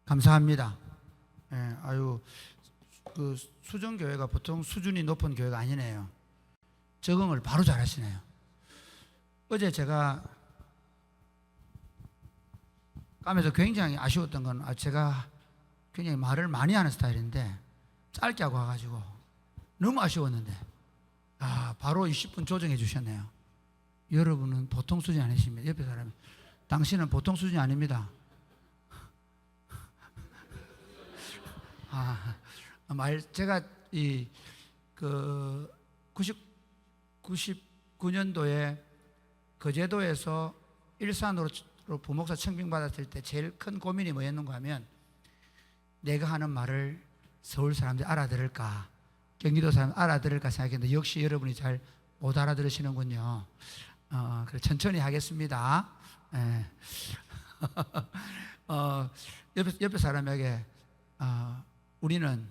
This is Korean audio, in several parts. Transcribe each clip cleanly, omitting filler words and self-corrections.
감사합니다. 예, 아유, 그 수정교회가 보통 수준이 높은 교회가 아니네요. 적응을 바로 잘하시네요. 어제 제가 까면서 굉장히 아쉬웠던 건 제가 굉장히 말을 많이 하는 스타일인데 짧게 하고 와가지고 너무 아쉬웠는데 바로 20분 조정해 주셨네요. 여러분은 보통 수준이 아니십니다. 옆에 사람이 당신은 보통 수준이 아닙니다. 제가 99년도에 거제도에서 일산으로 부목사 청빙받았을 때 제일 큰 고민이 뭐였는가 하면 내가 하는 말을 서울 사람들이 알아들을까, 경기도 사람 알아들을까 생각했는데 역시 여러분이 잘 못 알아들으시는군요. 그래 천천히 하겠습니다. 예. 옆에 사람에게 우리는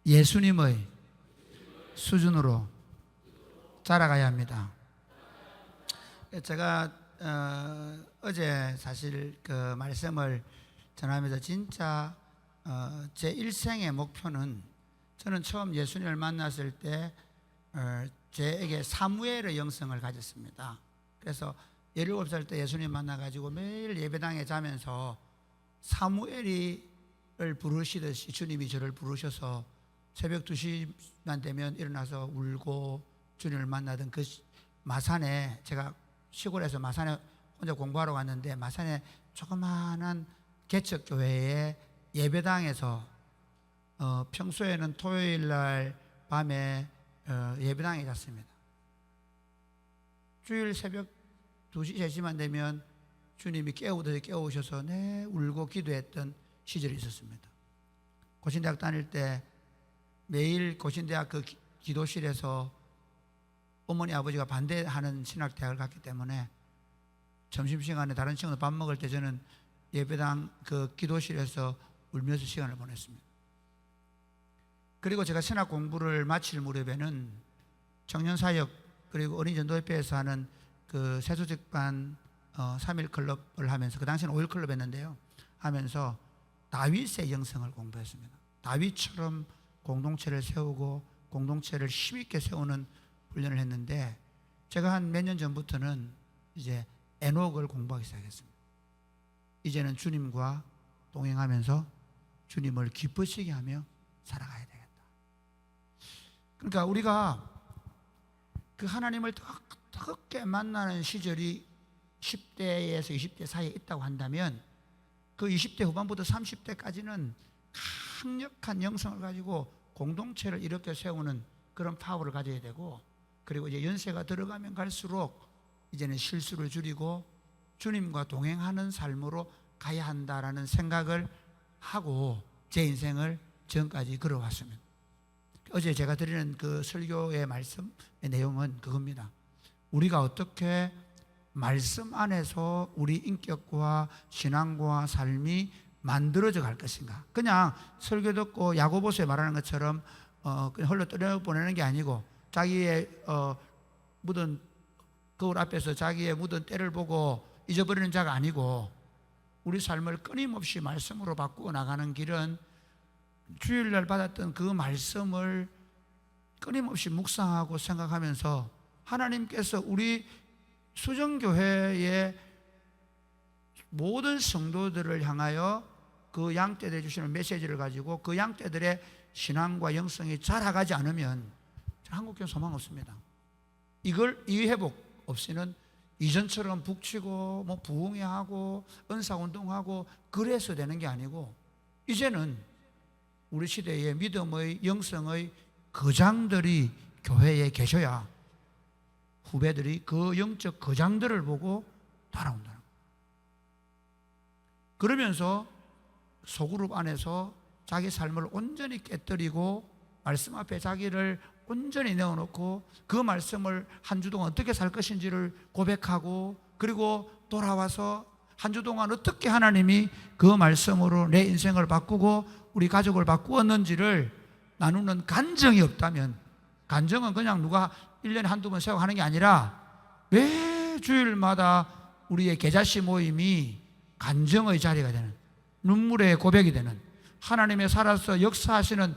예수님의 수준으로 자라가야 합니다. 제가 어제 사실 그 말씀을 전하면서 진짜 제 일생의 목표는, 저는 처음 예수님을 만났을 때 제에게 사무엘의 영성을 가졌습니다. 그래서 17살 때 예수님 만나가지고 매일 예배당에 자면서 사무엘을 부르시듯이 주님이 저를 부르셔서 새벽 2시만 되면 일어나서 울고 주님을 만나던 그 마산에, 제가 시골에서 마산에 혼자 공부하러 갔는데 마산에 조그마한 개척교회의 예배당에서 평소에는 토요일 날 밤에 예배당에 갔습니다. 주일 새벽 2시, 3시만 되면 주님이 깨우셔서 울고 기도했던 시절이 있었습니다. 고신대학 다닐 때 매일 고신대학 그 기도실에서 어머니 아버지가 반대하는 신학대학을 갔기 때문에 점심시간에 다른 친구들 밥 먹을 때 저는 예배당 그 기도실에서 울면서 시간을 보냈습니다. 그리고 제가 신학 공부를 마칠 무렵에는 청년사역 그리고 어린이전도협회에서 하는 그 세수직반 3일 클럽을 하면서, 그 당시에는 5일 클럽 했는데요, 하면서 다윗의 영성을 공부했습니다. 다윗처럼 공동체를 세우고 공동체를 힘있게 세우는 훈련을 했는데, 제가 한 몇 년 전부터는 이제 에녹을 공부하기 시작했습니다. 이제는 주님과 동행하면서 주님을 기쁘시게 하며 살아가야 되겠다. 그러니까 우리가 그 하나님을 뜨겁게 만나는 시절이 10대에서 20대 사이에 있다고 한다면, 그 20대 후반부터 30대까지는 강력한 영성을 가지고 공동체를 이렇게 세우는 그런 파워를 가져야 되고, 그리고 이제 연세가 들어가면 갈수록 이제는 실수를 줄이고 주님과 동행하는 삶으로 가야 한다라는 생각을 하고 제 인생을 지금까지 걸어왔습니다. 어제 제가 드리는 그 설교의 말씀의 내용은 그겁니다. 우리가 어떻게 말씀 안에서 우리 인격과 신앙과 삶이 만들어져 갈 것인가. 그냥 설교 듣고 야고보서에 말하는 것처럼 그냥 홀로 떠내보내는 게 아니고, 자기의 묻은 거울 앞에서 자기의 묻은 때를 보고 잊어버리는 자가 아니고, 우리 삶을 끊임없이 말씀으로 바꾸어 나가는 길은 주일날 받았던 그 말씀을 끊임없이 묵상하고 생각하면서 하나님께서 우리 수정교회의 모든 성도들을 향하여 그 양떼들에 주시는 메시지를 가지고 그 양떼들의 신앙과 영성이 자라가지 않으면 한국교회 소망 없습니다. 이 회복 없이는 이전처럼 북치고 부흥회하고 은사운동하고 그래서 되는 게 아니고, 이제는 우리 시대의 믿음의 영성의 거장들이 교회에 계셔야 후배들이 그 영적 거장들을 보고 따라온다는 거예요. 그러면서 소그룹 안에서 자기 삶을 온전히 깨뜨리고 말씀 앞에 자기를 온전히 내어놓고 그 말씀을 한 주 동안 어떻게 살 것인지를 고백하고, 그리고 돌아와서 한 주 동안 어떻게 하나님이 그 말씀으로 내 인생을 바꾸고 우리 가족을 바꾸었는지를 나누는 간증이 없다면, 간증은 그냥 누가 1년에 한두 번 세워 하는 게 아니라 매 주일마다 우리의 계자씨 모임이 간증의 자리가 되는, 눈물의 고백이 되는, 하나님의 살아서 역사하시는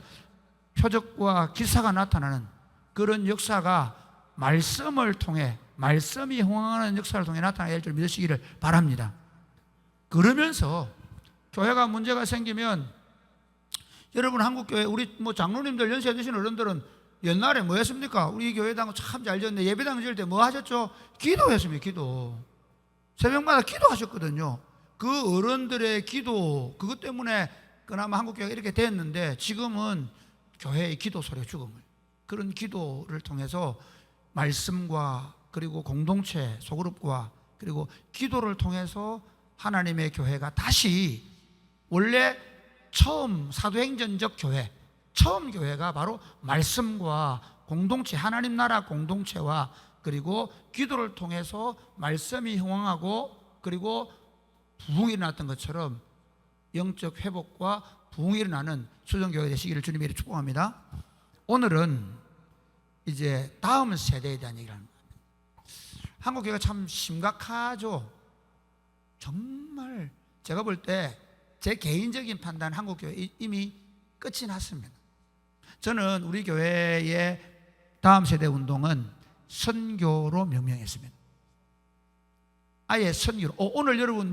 표적과 기사가 나타나는 그런 역사가 말씀을 통해, 말씀이 흥황하는 역사를 통해 나타나야 될 줄 믿으시기를 바랍니다. 그러면서 교회가 문제가 생기면, 여러분 한국교회 우리 장로님들, 연세 드신 어른들은 옛날에 뭐 했습니까? 우리 교회당 참 잘 지었는데 예배당 지을 때 뭐 하셨죠? 기도했습니다. 기도. 새벽마다 기도하셨거든요. 그 어른들의 기도, 그것 때문에 그나마 한국교회가 이렇게 됐는데, 지금은 교회의 기도 소리가 죽음을, 그런 기도를 통해서 말씀과 그리고 공동체, 소그룹과 그리고 기도를 통해서 하나님의 교회가 다시 원래 처음 사도행전적 교회, 처음 교회가 바로 말씀과 공동체, 하나님 나라 공동체와 그리고 기도를 통해서 말씀이 흥황하고 그리고 부흥이 일어났던 것처럼 영적 회복과 부흥이 일어나는 수정교회 되시기를 주님이 축복합니다. 오늘은 이제 다음 세대에 대한 얘기를 합니다. 한국교회가 참 심각하죠. 정말 제가 볼 때 제 개인적인 판단, 한국교회 이미 끝이 났습니다. 저는 우리 교회의 다음 세대 운동은 선교로 명명했습니다. 아예 선교로. 오늘 여러분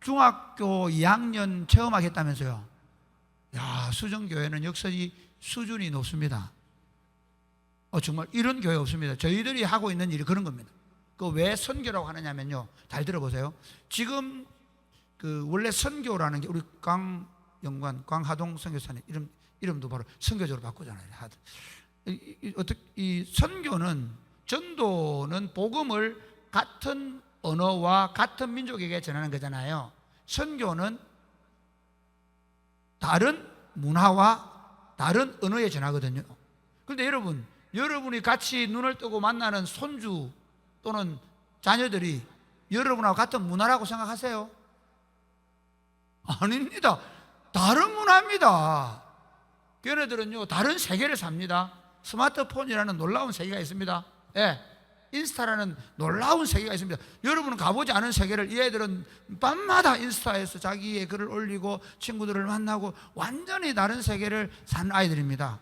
중학교 2학년 체험하겠다면서요. 야, 수정교회는 역시 수준이 높습니다. 정말 이런 교회 없습니다. 저희들이 하고 있는 일이 그런 겁니다. 그 왜 선교라고 하느냐면요, 잘 들어보세요. 지금 원래 선교라는 게 우리 광하동 선교사님 이름도 바로 선교조로 바꾸잖아요. 이 선교는, 전도는 복음을 같은 언어와 같은 민족에게 전하는 거잖아요. 선교는 다른 문화와 다른 언어에 전하거든요. 그런데 여러분이 같이 눈을 뜨고 만나는 손주 또는 자녀들이 여러분하고 같은 문화라고 생각하세요? 아닙니다. 다른 문화입니다. 걔네들은요 다른 세계를 삽니다. 스마트폰이라는 놀라운 세계가 있습니다. 예, 인스타라는 놀라운 세계가 있습니다. 여러분은 가보지 않은 세계를 이 애들은 밤마다 인스타에서 자기의 글을 올리고 친구들을 만나고 완전히 다른 세계를 사는 아이들입니다.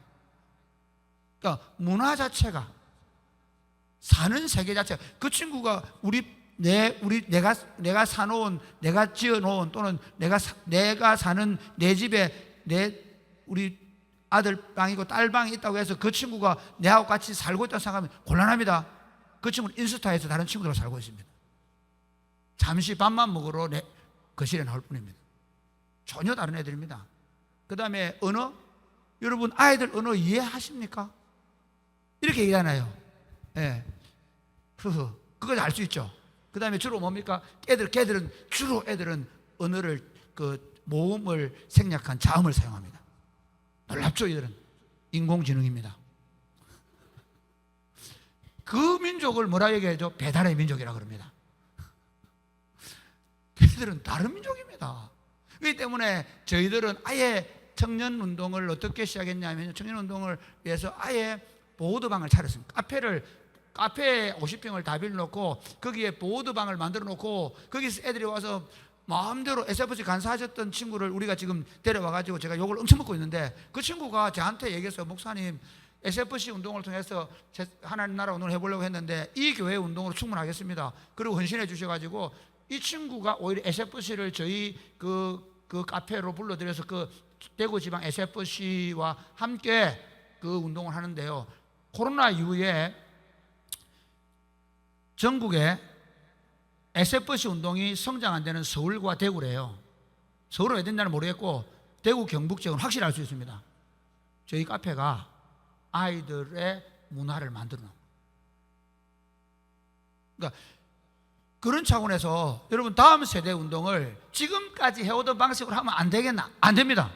그러니까 문화 자체가, 사는 세계 자체가, 그 친구가 내가 사놓은, 내가 지어놓은 또는 내가 사는 내 집에 우리 아들 방이고 딸 방이 있다고 해서 그 친구가 내하고 같이 살고 있다고 생각하면 곤란합니다. 그 친구는 인스타에서 다른 친구들하고 살고 있습니다. 잠시 밥만 먹으러 거실에 나올 뿐입니다. 전혀 다른 애들입니다. 그 다음에 언어, 여러분 아이들 언어 이해하십니까? 이렇게 얘기하나요? 예. 그걸 알 수 있죠. 그 다음에 주로 뭡니까? 애들은 주로 언어를, 모음을 생략한 자음을 사용합니다. 놀랍죠, 이들은. 인공지능입니다. 그 민족을 뭐라 얘기하죠? 배달의 민족이라 그럽니다. 걔들은 다른 민족입니다. 그렇기 때문에 저희들은 아예 청년운동을 어떻게 시작했냐면, 청년운동을 위해서 아예 보호드방을 차렸습니다. 카페에 50평을 다 빌려놓고 거기에 보호드방을 만들어 놓고 거기서 애들이 와서 마음대로 SFC 간사하셨던 친구를 우리가 지금 데려와가지고 제가 욕을 엄청 먹고 있는데, 그 친구가 저한테 얘기했어요. 목사님, SFC 운동을 통해서 하나님 나라 운동을 해보려고 했는데 이 교회 운동으로 충분하겠습니다. 그리고 헌신해 주셔가지고 이 친구가 오히려 SFC를 저희 그 카페로 불러들여서 그 대구 지방 SFC와 함께 그 운동을 하는데요. 코로나 이후에 전국에 SFC 운동이 성장 안 되는 서울과 대구래요. 서울은 왜 된다는 모르겠고 대구 경북 지역은 확실히 알 수 있습니다. 저희 카페가 아이들의 문화를 만들어 놓은, 그러니까 그런 차원에서 여러분 다음 세대 운동을 지금까지 해오던 방식으로 하면 안 되겠나? 안 됩니다.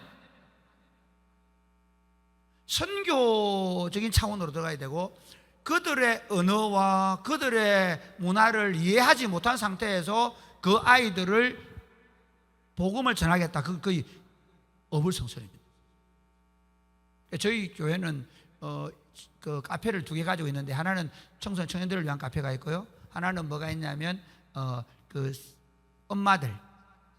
선교적인 차원으로 들어가야 되고, 그들의 언어와 그들의 문화를 이해하지 못한 상태에서 그 아이들을 복음을 전하겠다. 그게 어불성설입니다. 저희 교회는 그 카페를 2개 가지고 있는데, 하나는 청소년 청년들을 위한 카페가 있고요. 하나는 뭐가 있냐면 그 엄마들,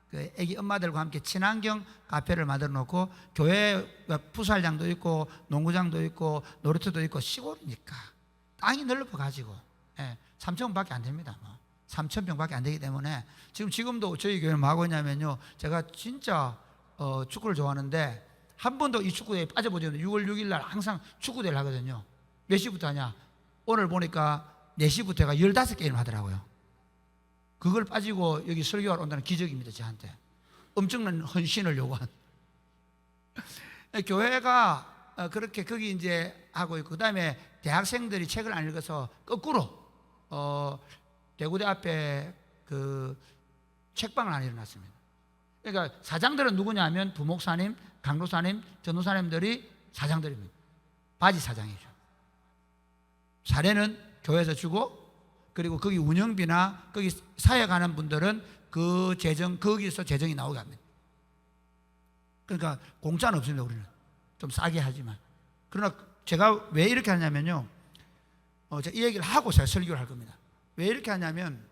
그 애기 엄마들과 함께 친환경 카페를 만들어 놓고, 교회 풋살장도 있고 농구장도 있고 놀이터도 있고, 시골이니까 땅이 넓어 가지고 3,000평밖에 안 됩니다. 3,000평밖에 안 되기 때문에 지금도 저희 교회는 뭐 하고 있냐면요, 제가 진짜 축구를 좋아하는데 한 번도 이 축구대회에 빠져보지 않는데 6월 6일 날 항상 축구대회를 하거든요. 몇 시부터 하냐? 오늘 보니까 4시부터가 15게임 하더라고요. 그걸 빠지고 여기 설교하러 온다는 기적입니다. 저한테 엄청난 헌신을 요구한 교회가 그렇게 거기 이제 하고 있고, 그 다음에 대학생들이 책을 안 읽어서 거꾸로 대구대 앞에 그 책방을 하나 일어났습니다. 그러니까 사장들은 누구냐 하면 부목사님, 강도사님, 전도사님들이 사장들입니다. 바지 사장이죠. 사례는 교회에서 주고, 그리고 거기 운영비나 거기 사역하는 분들은 그 재정, 거기서 재정이 나오게 합니다. 그러니까 공짜는 없습니다. 우리는 좀 싸게 하지만. 그러나 제가 왜 이렇게 하냐면요, 제가 이 얘기를 하고 제가 설교를 할 겁니다. 왜 이렇게 하냐면,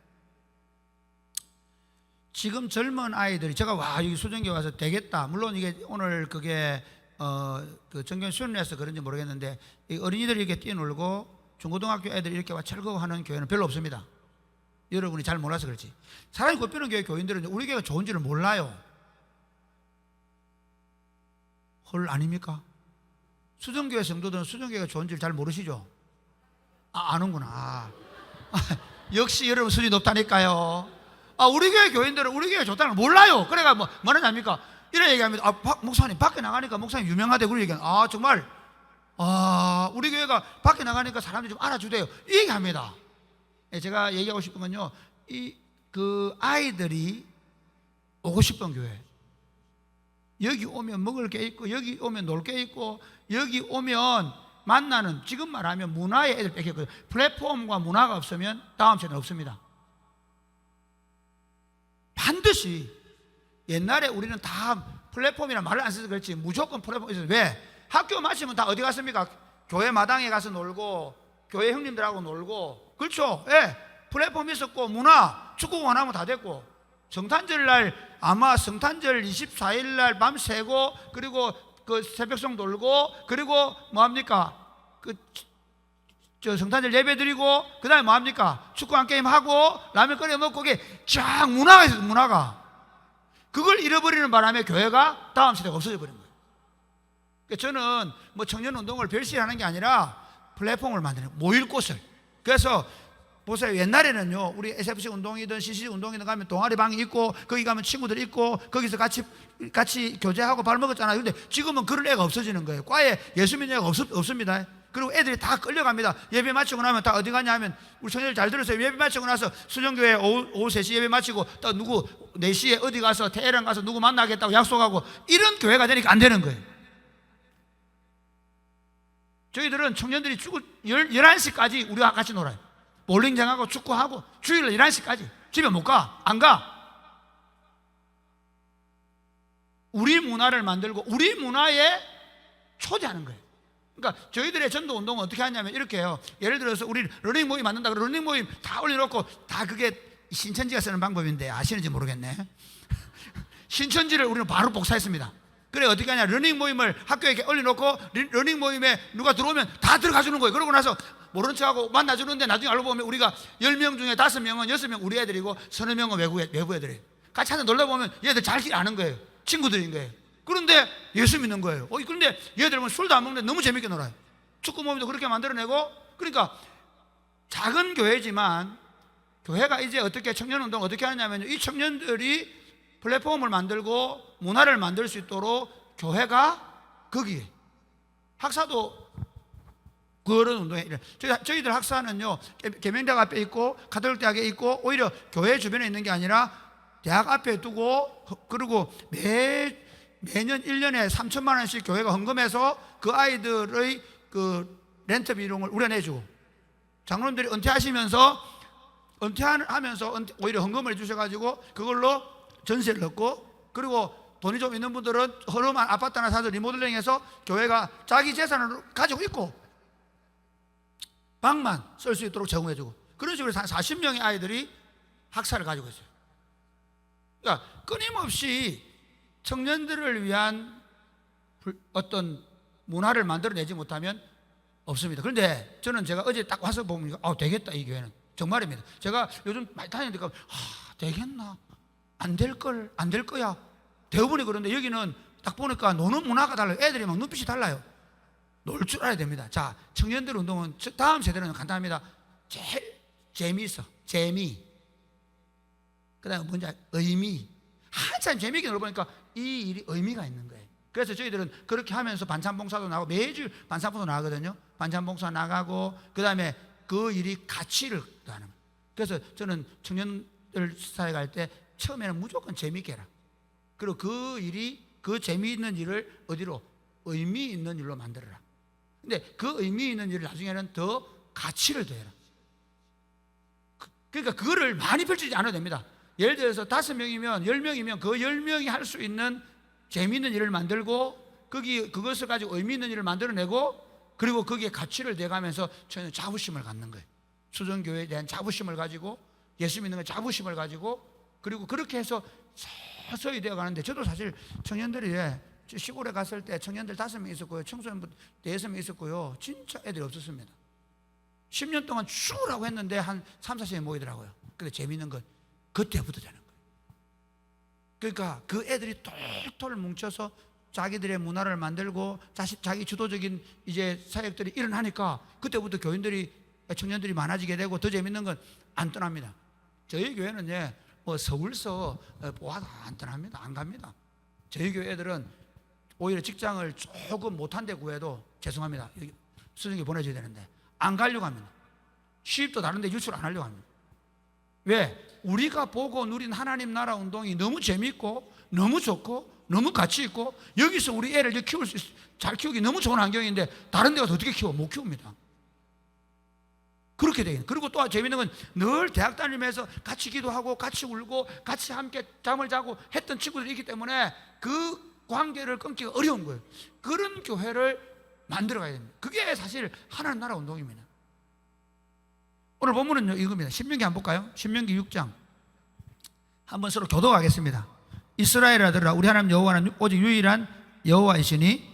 지금 젊은 아이들이, 제가 와 여기 수정교회 와서 되겠다, 물론 이게 오늘 그게 그 정경 수련회에서 그런지 모르겠는데, 이 어린이들이 이렇게 뛰어놀고 중고등학교 애들이 이렇게 와 철거하는 교회는 별로 없습니다. 여러분이 잘 몰라서 그렇지. 사람이 굽히는 교회 교인들은 우리 교회가 좋은지를 몰라요. 헐, 아닙니까? 수정교회 성도들은 수정교회가 좋은지를 잘 모르시죠? 아는구나. 역시 여러분 수준이 높다니까요. 우리 교회 교인들은 우리 교회 좋다는 걸 몰라요. 그래가 뭐는 합니까? 이래 얘기합니다. 목사님 밖에 나가니까 목사님 유명하대. 그런 얘기하는, 정말 우리 교회가 밖에 나가니까 사람들이 좀 알아주대요. 이 얘기합니다. 제가 얘기하고 싶은 건요, 그 아이들이 오고 싶은 교회, 여기 오면 먹을 게 있고, 여기 오면 놀 게 있고, 여기 오면 만나는, 지금 말하면 문화의 애들 뺏겼거든요. 플랫폼과 문화가 없으면 다음 세대는 없습니다. 반드시. 옛날에 우리는 다 플랫폼이란 말을 안 써서 그렇지 무조건 플랫폼이 있어요. 왜? 학교 마치면 다 어디 갔습니까? 교회 마당에 가서 놀고, 교회 형님들하고 놀고, 그렇죠? 예. 플랫폼이 있었고, 문화, 축구공원 하면 다 됐고, 성탄절 날, 아마 성탄절 24일 날 밤 새고, 그리고 그 새벽송 놀고, 그리고 뭐합니까? 성탄절 예배 드리고, 그 다음에 뭐합니까? 축구 한 게임 하고, 라면 끓여 먹고, 그게 쫙 문화가 있어요, 문화가. 그걸 잃어버리는 바람에 교회가 다음 세대가 없어져 버린 거예요. 저는 뭐 청년 운동을 별시하는 게 아니라 플랫폼을 만드는, 모일 곳을. 그래서 보세요. 옛날에는요, 우리 SFC 운동이든 CCC 운동이든 가면 동아리 방이 있고, 거기 가면 친구들 있고, 거기서 같이 교제하고 밥 먹었잖아요. 근데 지금은 그런 애가 없어지는 거예요. 과에 예수 믿는 애가 없습니다. 그리고 애들이 다 끌려갑니다. 예배 마치고 나면 다 어디 가냐 하면, 우리 청년들 잘 들었어요. 예배 마치고 나서 수정교회 오후 3시 예배 마치고 또 누구 4시에 어디 가서 테헤란 가서 누구 만나겠다고 약속하고, 이런 교회가 되니까 안 되는 거예요. 저희들은 청년들이 11시까지 우리와 같이 놀아요. 볼링장하고 축구하고 주일날 11시까지 집에 못 가. 안 가. 우리 문화를 만들고 우리 문화에 초대하는 거예요. 그러니까 저희들의 전도 운동은 어떻게 하냐면 이렇게 해요. 예를 들어서 우리 러닝 모임 만든다. 러닝 모임 다 올려놓고, 다 그게 신천지가 쓰는 방법인데 아시는지 모르겠네. 신천지를 우리는 바로 복사했습니다. 그래, 어떻게 하냐, 러닝 모임을 학교에 이렇게 올려놓고, 러닝 모임에 누가 들어오면 다 들어가 주는 거예요. 그러고 나서 모른 척하고 만나주는데, 나중에 알고 보면 우리가 10명 중에 5명은, 6명 우리 애들이고 30명은 외부 애들이에요. 같이 하나 놀다 보면 얘들 잘 아는 거예요. 친구들인 거예요. 그런데 예수 믿는 거예요. 그런데 얘들은 술도 안 먹는데 너무 재밌게 놀아요. 축구 모임도 그렇게 만들어내고. 그러니까 작은 교회지만, 교회가 이제 어떻게 청년운동 어떻게 하냐면, 이 청년들이 플랫폼을 만들고 문화를 만들 수 있도록 교회가 거기에, 학사도 그런 운동에, 저희들 학사는요, 계명대학 앞에 있고 가톨릭대학에 있고, 오히려 교회 주변에 있는 게 아니라 대학 앞에 두고, 그리고 매년 1년에 3천만 원씩 교회가 헌금해서 그 아이들의 그 렌트 비용을 우려내주고, 장로님들이 은퇴하시면서 오히려 헌금을 해주셔가지고 그걸로 전세를 넣고, 그리고 돈이 좀 있는 분들은 허름한 아파트 하나 사서 리모델링해서 교회가 자기 재산을 가지고 있고 방만 쓸 수 있도록 제공해주고, 그런 식으로 한 40명의 아이들이 학사를 가지고 있어요. 그러니까 끊임없이 청년들을 위한 어떤 문화를 만들어내지 못하면 없습니다. 그런데 저는 제가 어제 딱 와서 보니까 되겠다, 이 교회는. 정말입니다. 제가 요즘 많이 다니니까 되겠나? 안 될 거야. 대부분이 그런데 여기는 딱 보니까 노는 문화가 달라요. 애들이 막 눈빛이 달라요. 놀 줄 알아야 됩니다. 자, 청년들 운동은 다음 세대는 간단합니다. 제일 재미있어. 재미. 그 다음에 뭔지 의미. 한참 재미있게 놀아보니까 이 일이 의미가 있는 거예요. 그래서 저희들은 그렇게 하면서 반찬봉사도 나가고 매주 반찬봉사 나가거든요. 반찬봉사 나가고 그 다음에 그 일이 가치를 더하는 거예요. 그래서 저는 청년들 사회 갈 때 처음에는 무조건 재미있게 해라. 그리고 그 일이 그 재미있는 일을 어디로? 의미 있는 일로 만들어라. 근데 그 의미 있는 일을 나중에는 더 가치를 더해라. 그러니까 그거를 많이 펼치지 않아도 됩니다. 예를 들어서 5명이면 10명이면 그 10명이 할 수 있는 재미있는 일을 만들고 그것을 가지고 의미 있는 일을 만들어내고 그리고 거기에 가치를 내가면서 저는 자부심을 갖는 거예요. 수정교회에 대한 자부심을 가지고 예수 믿는 거 자부심을 가지고 그리고 그렇게 해서 서서히 되어가는데 저도 사실 청년들이 시골에 갔을 때 청년들 5명 있었고요. 청소년부 6명 있었고요. 진짜 애들이 없었습니다. 10년 동안 죽으라고 했는데 한 3, 4시에 모이더라고요. 근데 재미있는 건 그때부터 되는 거예요. 그러니까 그 애들이 똘똘 뭉쳐서 자기들의 문화를 만들고 자기 주도적인 이제 사역들이 일어나니까 그때부터 청년들이 많아지게 되고 더 재밌는 건 안 떠납니다. 저희 교회는 뭐 서울서 보아도 안 떠납니다. 안 갑니다. 저희 교회 애들은 오히려 직장을 조금 못한 데 구해도 죄송합니다. 수정이 보내줘야 되는데 안 가려고 합니다. 시집도 다른데 유출 안 하려고 합니다. 왜? 우리가 보고 누린 하나님 나라 운동이 너무 재밌고 너무 좋고 너무 가치 있고 여기서 우리 애를 잘 키우기 너무 좋은 환경인데 다른 데 가서 어떻게 키워? 못 키웁니다. 그렇게 되겠네. 그리고 또 재밌는 건 늘 대학 다니면서 같이 기도하고 같이 울고 같이 함께 잠을 자고 했던 친구들이 있기 때문에 그 관계를 끊기가 어려운 거예요. 그런 교회를 만들어 가야 됩니다. 그게 사실 하나님 나라 운동입니다. 오늘 본문은 이겁니다. 신명기 한번 볼까요? 신명기 6장 한번 서로 교도하겠습니다. 이스라엘 아들아 우리 하나님 여호와는 오직 유일한 여호와이시니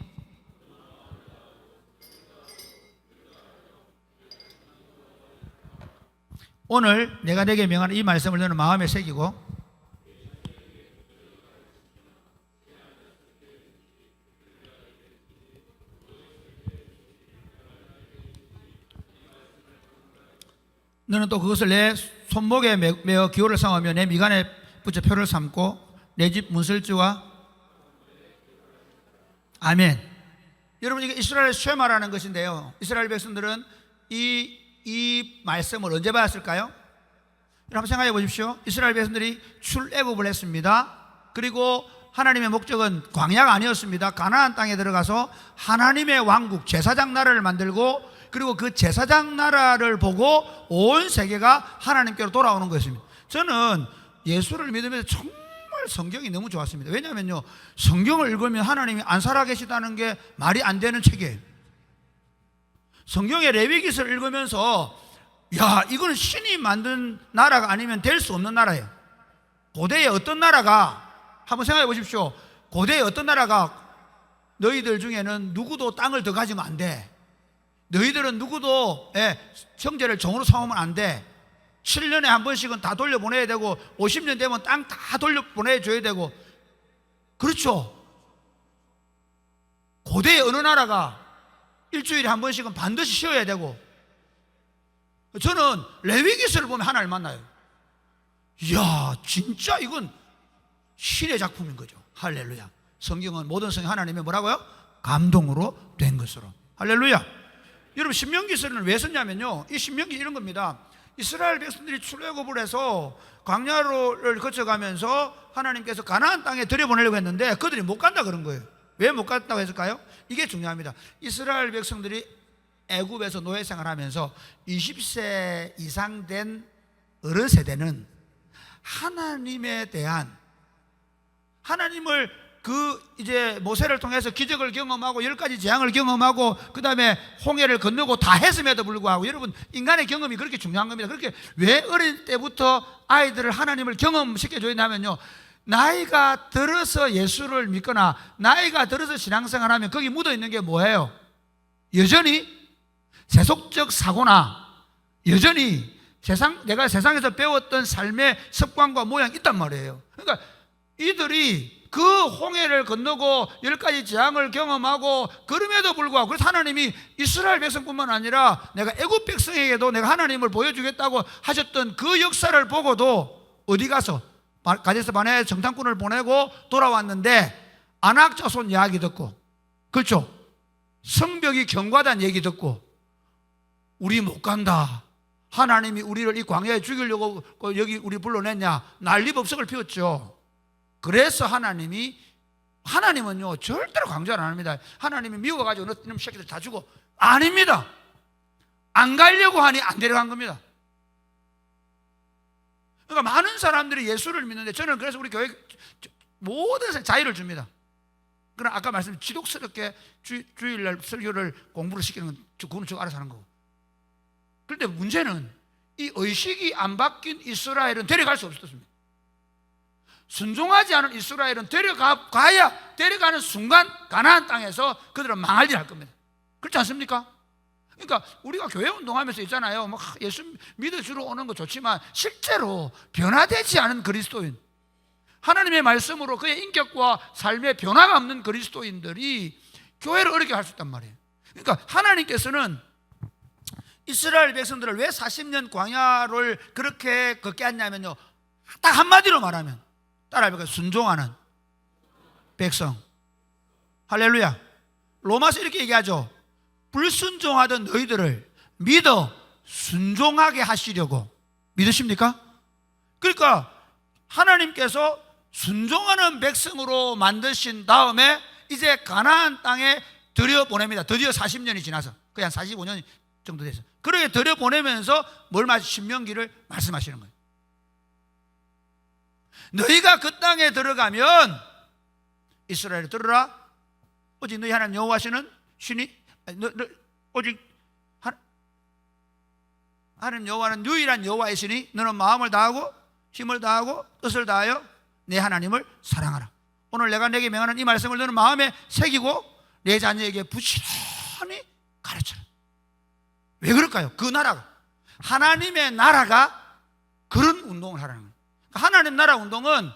오늘 내가 내게 명하는 이 말씀을 너는 마음에 새기고 너는 또 그것을 내 손목에 메어 기호를 삼으며 내 미간에 붙여 표를 삼고 내 집 문설주와 아멘. 여러분 이게 이스라엘 쉐마라는 것인데요. 이스라엘 백성들은 이 말씀을 언제 받았을까요? 여러분 한번 생각해 보십시오. 이스라엘 백성들이 출애굽을 했습니다. 그리고 하나님의 목적은 광야가 아니었습니다. 가나안 땅에 들어가서 하나님의 왕국 제사장 나라를 만들고 그리고 그 제사장 나라를 보고 온 세계가 하나님께로 돌아오는 것입니다. 저는 예수를 믿으면서 정말 성경이 너무 좋았습니다. 왜냐하면요 성경을 읽으면 하나님이 안 살아계시다는 게 말이 안 되는 책이에요. 성경의 레위기서를 읽으면서 이거는 신이 만든 나라가 아니면 될 수 없는 나라예요. 고대의 어떤 나라가 한번 생각해 보십시오. 고대의 어떤 나라가 너희들 중에는 누구도 땅을 더 가지면 안 돼. 너희들은 누구도 형제를 종으로 삼으면 안 돼. 7년에 한 번씩은 다 돌려보내야 되고 50년 되면 땅 다 돌려보내줘야 되고 그렇죠. 고대의 어느 나라가 일주일에 한 번씩은 반드시 쉬어야 되고 저는 레위기서를 보면 하나님을 만나요. 이야 진짜 이건 신의 작품인 거죠. 할렐루야. 성경은 모든 성경 하나님의 뭐라고요? 감동으로 된 것으로. 할렐루야. 여러분 신명기서는 왜 썼냐면요 이 신명기 이런 겁니다. 이스라엘 백성들이 출애굽을 해서 광야를 거쳐가면서 하나님께서 가나안 땅에 들여보내려고 했는데 그들이 못 간다 그런 거예요. 왜 못 갔다고 했을까요? 이게 중요합니다. 이스라엘 백성들이 애굽에서 노예 생활하면서 20세 이상 된 어른 세대는 하나님에 대한 하나님을 이제 모세를 통해서 기적을 경험하고 10가지 재앙을 경험하고 그 다음에 홍해를 건너고 다 했음에도 불구하고 여러분 인간의 경험이 그렇게 중요한 겁니다. 그렇게 왜 어릴 때부터 아이들을 하나님을 경험시켜줘야 하면요 나이가 들어서 예수를 믿거나 나이가 들어서 신앙생활하면 거기 묻어있는 게 뭐예요? 여전히 세속적 사고나 여전히 내가 세상에서 배웠던 삶의 습관과 모양이 있단 말이에요. 그러니까 이들이 그 홍해를 건너고 10가지 재앙을 경험하고 그럼에도 불구하고, 그래서 하나님이 이스라엘 백성뿐만 아니라 내가 애굽 백성에게도 내가 하나님을 보여주겠다고 하셨던 그 역사를 보고도 어디 가서 가데스 바네아에 정탐꾼을 보내고 돌아왔는데 아낙 자손 이야기 듣고, 그렇죠, 성벽이 견고하다는 얘기 듣고 우리 못 간다, 하나님이 우리를 이 광야에 죽이려고 여기 우리 불러냈냐, 난리법석을 피웠죠. 그래서 하나님은요 절대로 강조를 안 합니다. 하나님이 미워가지고 너희 새끼들 다 죽어, 아닙니다. 안 가려고 하니 안 데려간 겁니다. 그러니까 많은 사람들이 예수를 믿는데, 저는 그래서 우리 교회 모든 데서 자유를 줍니다. 그러나 아까 말씀드린 지독스럽게 주일날 설교를 공부를 시키는 건 그거는 저 알아서 하는 거고. 그런데 문제는 이 의식이 안 바뀐 이스라엘은 데려갈 수 없었습니다. 순종하지 않은 이스라엘은 데려가는 순간 가나안 땅에서 그들은 망할 일 할 겁니다. 그렇지 않습니까? 그러니까 우리가 교회 운동하면서 있잖아요, 막 예수 믿어주러 오는 거 좋지만 실제로 변화되지 않은 그리스도인, 하나님의 말씀으로 그의 인격과 삶의 변화가 없는 그리스도인들이 교회를 어렵게 할 수 있단 말이에요. 그러니까 하나님께서는 이스라엘 백성들을 왜 40년 광야를 그렇게 걷게 했냐면요, 딱 한마디로 말하면 따라해볼까요? 순종하는 백성. 할렐루야. 로마서 이렇게 얘기하죠. 불순종하던 너희들을 믿어 순종하게 하시려고. 믿으십니까? 그러니까 하나님께서 순종하는 백성으로 만드신 다음에 이제 가나안 땅에 들여보냅니다. 드디어 40년이 지나서, 거의 한 45년 정도 돼서 그렇게 들여보내면서 신명기를 말씀하시는 거예요. 너희가 그 땅에 들어가면 이스라엘 들으라, 오직 너희 하나님 여호와시는 신이 오직 하나님 여호와는 유일한 여호와이시니 너는 마음을 다하고 힘을 다하고 뜻을 다하여 내 하나님을 사랑하라. 오늘 내가 내게 명하는 이 말씀을 너는 마음에 새기고 내 자녀에게 부지런히 가르쳐라. 왜 그럴까요? 그 나라가, 하나님의 나라가 그런 운동을 하라는 거예요. 하나님 나라 운동은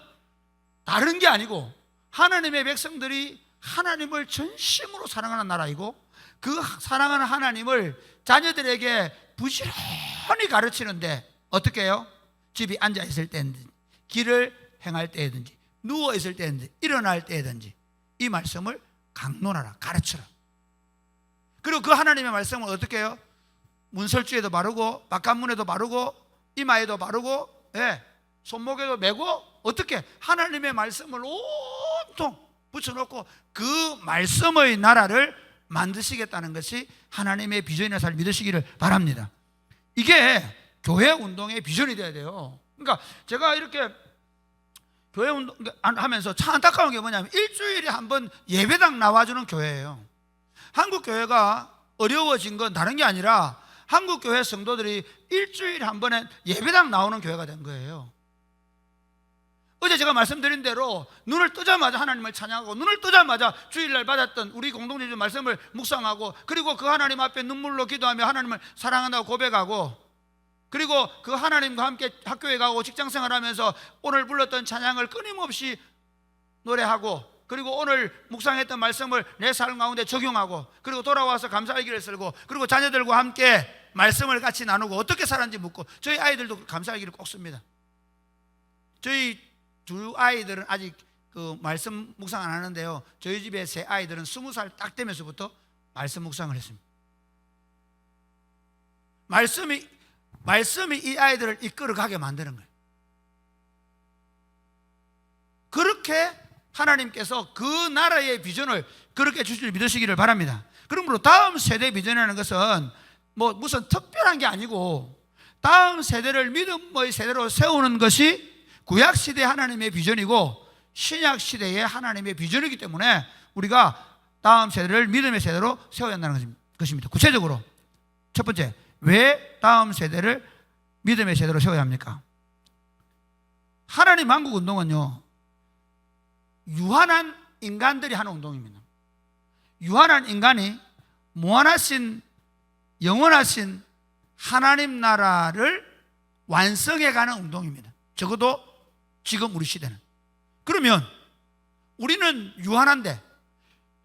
다른 게 아니고 하나님의 백성들이 하나님을 전심으로 사랑하는 나라이고, 그 사랑하는 하나님을 자녀들에게 부지런히 가르치는데 어떻게 해요? 집이 앉아 있을 때든지 길을 행할 때든지 누워 있을 때든지 일어날 때든지 이 말씀을 강론하라, 가르쳐라. 그리고 그 하나님의 말씀을 어떻게 해요? 문설주에도 바르고 바깥문에도 바르고 이마에도 바르고, 예, 손목에도 메고, 어떻게 하나님의 말씀을 온통 붙여놓고 그 말씀의 나라를 만드시겠다는 것이 하나님의 비전이라는 사실을 믿으시기를 바랍니다. 이게 교회 운동의 비전이 돼야 돼요. 그러니까 제가 이렇게 교회 운동 하면서 참 안타까운 게 뭐냐면 일주일에 한 번 예배당 나와주는 교회예요. 한국 교회가 어려워진 건 다른 게 아니라 한국 교회 성도들이 일주일에 한 번에 예배당 나오는 교회가 된 거예요. 어제 제가 말씀드린 대로 눈을 뜨자마자 하나님을 찬양하고, 눈을 뜨자마자 주일날 받았던 우리 공동체의 말씀을 묵상하고, 그리고 그 하나님 앞에 눈물로 기도하며 하나님을 사랑한다고 고백하고, 그리고 그 하나님과 함께 학교에 가고 직장생활하면서 오늘 불렀던 찬양을 끊임없이 노래하고, 그리고 오늘 묵상했던 말씀을 내 삶 가운데 적용하고, 그리고 돌아와서 감사일기를 쓰고, 그리고 자녀들과 함께 말씀을 같이 나누고 어떻게 살았는지 묻고. 저희 아이들도 감사일기를 꼭 씁니다. 저희 두 아이들은 아직 그 말씀 묵상 안 하는데요, 저희 집에 세 아이들은 20살 딱 되면서부터 말씀 묵상을 했습니다. 말씀이 이 아이들을 이끌어가게 만드는 거예요. 그렇게 하나님께서 그 나라의 비전을 그렇게 주실 믿으시기를 바랍니다. 그러므로 다음 세대 비전이라는 것은 뭐 무슨 특별한 게 아니고, 다음 세대를 믿음의 세대로 세우는 것이 구약시대의 하나님의 비전이고 신약시대의 하나님의 비전이기 때문에 우리가 다음 세대를 믿음의 세대로 세워야 한다는 것입니다. 구체적으로 첫 번째, 왜 다음 세대를 믿음의 세대로 세워야 합니까? 하나님 만국운동은요, 유한한 인간들이 하는 운동입니다. 유한한 인간이 무한하신 영원하신 하나님 나라를 완성해가는 운동입니다. 적어도 지금 우리 시대는. 그러면 우리는 유한한데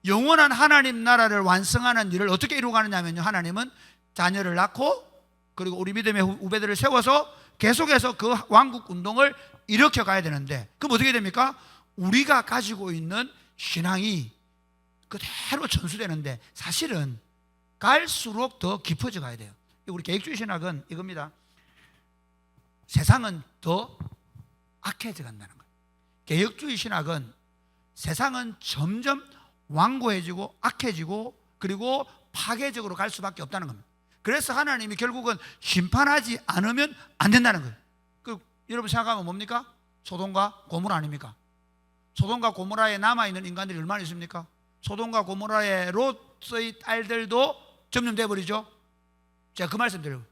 영원한 하나님 나라를 완성하는 일을 어떻게 이루어가느냐면요, 하나님은 자녀를 낳고 그리고 우리 믿음의 후배들을 세워서 계속해서 그 왕국 운동을 일으켜 가야 되는데, 그럼 어떻게 됩니까? 우리가 가지고 있는 신앙이 그대로 전수되는데 사실은 갈수록 더 깊어져 가야 돼요. 우리 계획주의 신학은 이겁니다. 세상은 더 악해져 간다는 거예요. 개혁주의 신학은 세상은 점점 완고해지고 악해지고 그리고 파괴적으로 갈 수밖에 없다는 겁니다. 그래서 하나님이 결국은 심판하지 않으면 안 된다는 거예요. 여러분 생각하면 뭡니까? 소돔과 고모라 아닙니까? 소돔과 고모라에 남아있는 인간들이 얼마나 있습니까? 소돔과 고모라의 롯의 딸들도 점령돼 버리죠. 제가 그 말씀 드려요.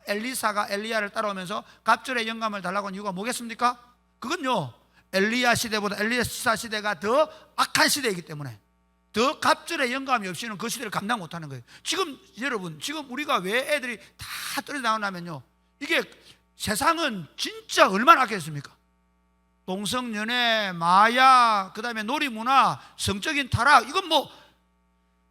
엘리사가 엘리야를 따라오면서 갑절의 영감을 달라고 한 이유가 뭐겠습니까? 그건요, 엘리야 시대보다 엘리사 시대가 더 악한 시대이기 때문에 더 갑절의 영감이 없이는 그 시대를 감당 못하는 거예요. 지금 여러분, 지금 우리가 왜 애들이 다 떨어져 나오냐면요, 이게 세상은 진짜 얼마나 악했습니까? 동성연애, 마약, 그 다음에 놀이문화, 성적인 타락, 이건 뭐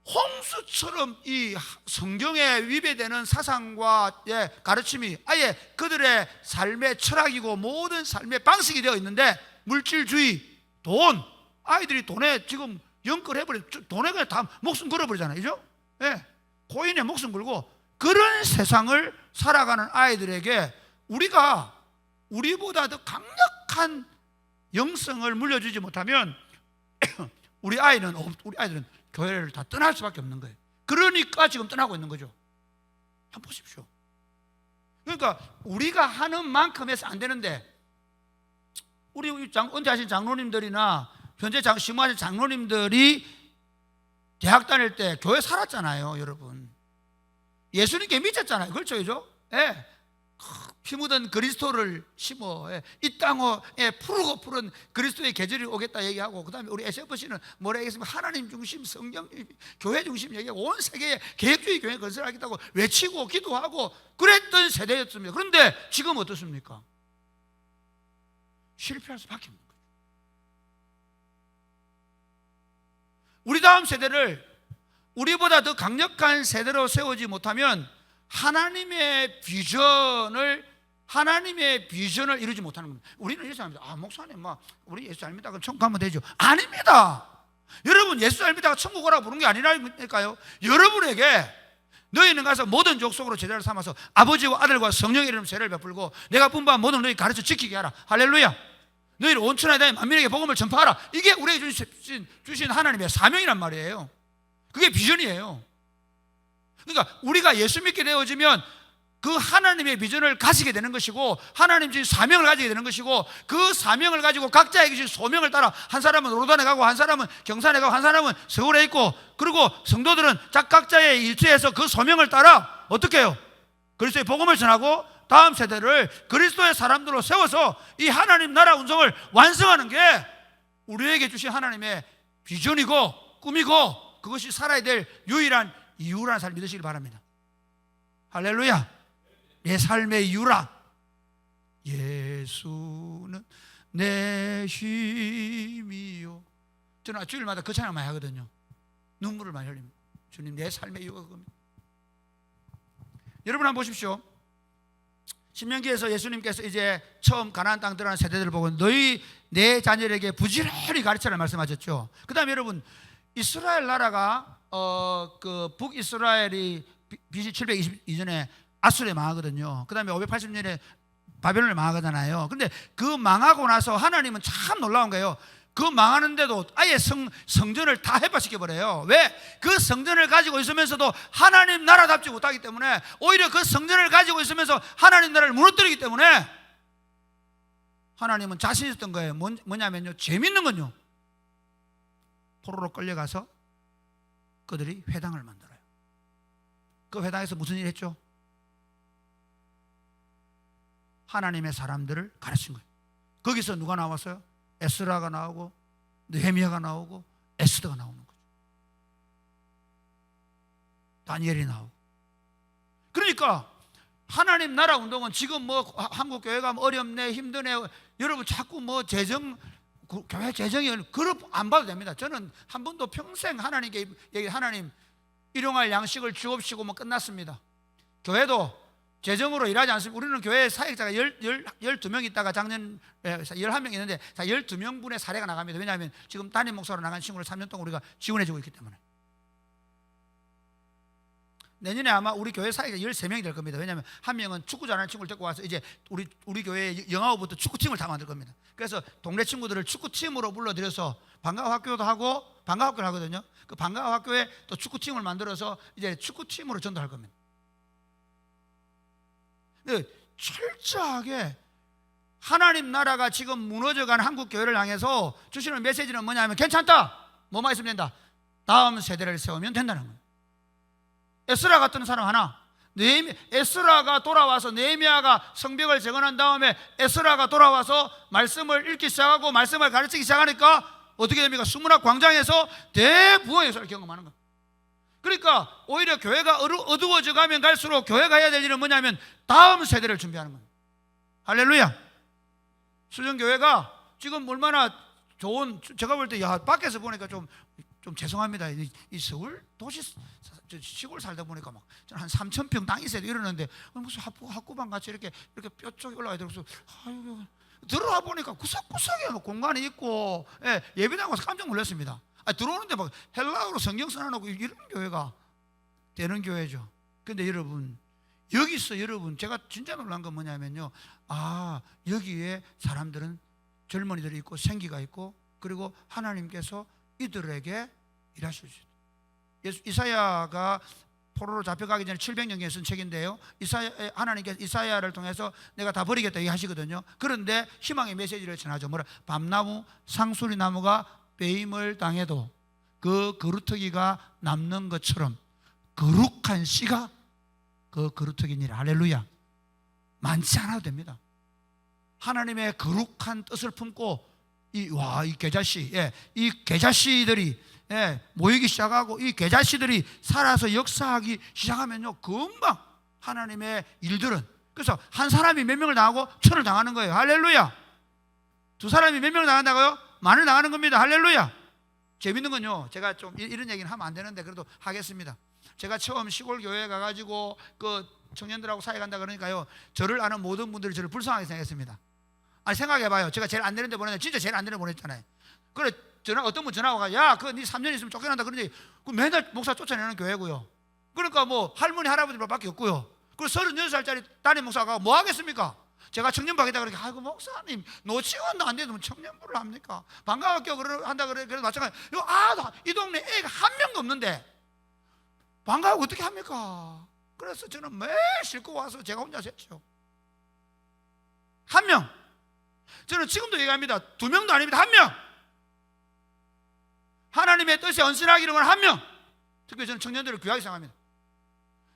홍수처럼 이 성경에 위배되는 사상과 가르침이 아예 그들의 삶의 철학이고 모든 삶의 방식이 되어 있는데, 물질주의, 돈, 아이들이 돈에 지금 연끌해버려. 돈에 그냥 다 목숨 걸어버리잖아요. 그죠? 예. 코인에 목숨 걸고 그런 세상을 살아가는 아이들에게 우리가 우리보다 더 강력한 영성을 물려주지 못하면 우리 아이들은 교회를 다 떠날 수밖에 없는 거예요. 그러니까 지금 떠나고 있는 거죠. 한번 보십시오. 그러니까 우리가 하는 만큼 해서 안 되는데, 우리 은퇴하신 장로님들이나 현재 심무하신 장로님들이 대학 다닐 때 교회 살았잖아요, 여러분. 예수님께 믿었잖아요. 그렇죠, 그죠? 예. 피 묻은 그리스도를 심어, 이 땅에 푸르고 푸른 그리스도의 계절이 오겠다 얘기하고, 그 다음에 우리 SFC는 뭐라 얘기했으면 하나님 중심, 성경 교회 중심 얘기하고 온 세계에 계획주의 교회 건설하겠다고 외치고 기도하고 그랬던 세대였습니다. 그런데 지금 어떻습니까? 실패할 수밖에 없는 거예요. 우리 다음 세대를 우리보다 더 강력한 세대로 세우지 못하면 하나님의 비전을 이루지 못하는 겁니다. 우리는 예수 안 믿다. 목사님, 우리 예수 안 믿다. 그럼 천국 가면 되죠. 아닙니다. 여러분, 예수 안 믿다가 천국 오라고 부른 게 아니라니까요. 여러분에게 너희는 가서 모든 족속으로 제자를 삼아서 아버지와 아들과 성령의 이름으로 세례를 베풀고 내가 분부한 모든 너희 가르쳐 지키게 하라. 할렐루야. 너희를 온 천하에 다니 만민에게 복음을 전파하라. 이게 우리에게 주신 하나님의 사명이란 말이에요. 그게 비전이에요. 그러니까 우리가 예수 믿게 되어지면 그 하나님의 비전을 가지게 되는 것이고, 하나님 주신 사명을 가지게 되는 것이고, 그 사명을 가지고 각자에게 주신 소명을 따라 한 사람은 로단에 가고 한 사람은 경산에 가고 한 사람은 서울에 있고, 그리고 성도들은 각자의 일처에서 그 소명을 따라 어떻게 해요? 그리스도의 복음을 전하고 다음 세대를 그리스도의 사람들로 세워서 이 하나님 나라 운성을 완성하는 게 우리에게 주신 하나님의 비전이고 꿈이고, 그것이 살아야 될 유일한 이유라는 사실 믿으시길 바랍니다. 할렐루야. 내 삶의 이유라. 예수는 내 힘이요. 저는 주일마다 그 찬양 많이 하거든요. 눈물을 많이 흘립니다. 주님, 내 삶의 이유가 그겁니다. 여러분 한번 보십시오. 신명기에서 예수님께서 이제 처음 가나안 땅 들어가는 세대들을 보고 너희 내 자녀에게 부지런히 가르치라는 말씀하셨죠. 그 다음에 여러분, 이스라엘 나라가 그 북이스라엘이 BC 722년에 아수르에 망하거든요. 그 다음에 580년에 바벨론에 망하잖아요. 근데 그 망하고 나서 하나님은 참 놀라운 거예요. 그 망하는데도 아예 성전을 다 해파시켜버려요. 왜? 그 성전을 가지고 있으면서도 하나님 나라답지 못하기 때문에, 오히려 그 성전을 가지고 있으면서 하나님 나라를 무너뜨리기 때문에 하나님은 자신 있었던 거예요. 뭐냐면요, 재밌는 건요, 포로로 끌려가서 그들이 회당을 만들어요. 그 회당에서 무슨 일 했죠? 하나님의 사람들을 가르친 거예요. 거기서 누가 나왔어요? 에스라가 나오고 느헤미야가 나오고 에스더가 나오는 거죠. 다니엘이 나오고. 그러니까 하나님 나라 운동은 지금 뭐 한국 교회가 어렵네, 힘드네, 여러분 자꾸 뭐 재정, 교회 재정이 그런 안 봐도 됩니다. 저는 한 번도 평생 하나님께 하나님 일용할 양식을 주옵시고 뭐 끝났습니다. 교회도 재정으로 일하지 않습니다. 우리는 교회 사역자가 12명 있다가 작년 11명 있는데 12명분의 사례가 나갑니다. 왜냐하면 지금 담임 목사로 나간 친구를 3년 동안 우리가 지원해주고 있기 때문에. 내년에 아마 우리 교회 사역자 13명이 될 겁니다. 왜냐하면 한 명은 축구 잘하는 친구를 데리고 와서 이제 우리 교회 영아부부터 축구팀을 다 만들 겁니다. 그래서 동네 친구들을 축구팀으로 불러들여서 방과학교도 하고 방과학교를 하거든요. 그 방과학교에 또 축구팀을 만들어서 이제 축구팀으로 전도할 겁니다. 철저하게 하나님 나라가 지금 무너져가는 한국 교회를 향해서 주시는 메시지는 뭐냐면 괜찮다, 뭐만 있으면 된다, 다음 세대를 세우면 된다는 거예요. 에스라 같은 사람 하나, 에스라가 돌아와서 느헤미야가 성벽을 재건한 다음에 에스라가 돌아와서 말씀을 읽기 시작하고 말씀을 가르치기 시작하니까 어떻게 됩니까? 수문학 광장에서 대부흥의 역사를 경험하는 거예요. 그러니까 오히려 교회가 어두워져 가면 갈수록 교회가 해야 될 일은 뭐냐면 다음 세대를 준비하는 거예요. 할렐루야. 수정교회가 지금 얼마나 좋은, 제가 볼 때 밖에서 보니까 좀 죄송합니다. 이 서울 도시 시골 살다 보니까 막 한 3,000평 땅 있어야 이러는데 무슨 학구방 같이 이렇게 뼈쪽이 올라가야 되고, 아이고, 들어와 보니까 구석구석에 뭐 공간이 있고, 예배당 와서 깜짝 놀랐습니다. 들어오는데 막 헬라어로 성경 써놔놓고 이런 교회가 되는 교회죠. 근데 여러분, 여기서 여러분 제가 진짜 놀란 건 뭐냐면요, 여기에 사람들은 젊은이들이 있고 생기가 있고, 그리고 하나님께서 이들에게 일하실 수 있어요. 이사야가 포로로 잡혀가기 전에 700년경에 쓴 책인데요, 하나님께서 이사야를 통해서 내가 다 버리겠다 얘기하시거든요. 그런데 희망의 메시지를 전하죠. 뭐라? 밤나무, 상수리 나무가 빼임을 당해도 그 그루터기가 남는 것처럼 거룩한 씨가 그 그루터기니라. 할렐루야. 많지 않아도 됩니다. 하나님의 거룩한 뜻을 품고 이 계자씨, 이 계자씨들이 모이기 시작하고 이 계자씨들이 살아서 역사하기 시작하면요, 금방 하나님의 일들은, 그래서 한 사람이 몇 명을 당하고 천을 당하는 거예요. 할렐루야. 두 사람이 몇 명을 당한다고요? 만을 당하는 겁니다. 할렐루야. 재밌는 건요, 제가 좀 이런 얘기는 하면 안 되는데 그래도 하겠습니다. 제가 처음 시골 교회에 가가지고 그 청년들하고 사역한다 그러니까요, 저를 아는 모든 분들이 저를 불쌍하게 생각했습니다. 아니 생각해봐요. 제가 제일 안 되는 데 보냈는데 진짜 제일 안 되는 데 보냈잖아요. 그래 어떤 분 전화 와가, 야, 네 3년 있으면 쫓겨난다 그러는데 그 맨날 목사 쫓아내는 교회고요. 그러니까 뭐 할머니 할아버지밖에 없고요. 그리고 36살짜리 담임 목사가 뭐 하겠습니까? 제가 청년부하겠다 그러니까, 아이고 목사님 노치원도 안 되면 청년부를 합니까? 방과학교 한다 그래도 마찬가지. 이 동네 애가 한 명도 없는데 방과학 어떻게 합니까? 그래서 저는 매일 싣고 와서 제가 혼자 했죠. 한 명. 저는 지금도 얘기합니다. 2명도 아닙니다. 1명. 하나님의 뜻에 헌신하기로는 1명. 특히 저는 청년들을 귀하게 생각합니다.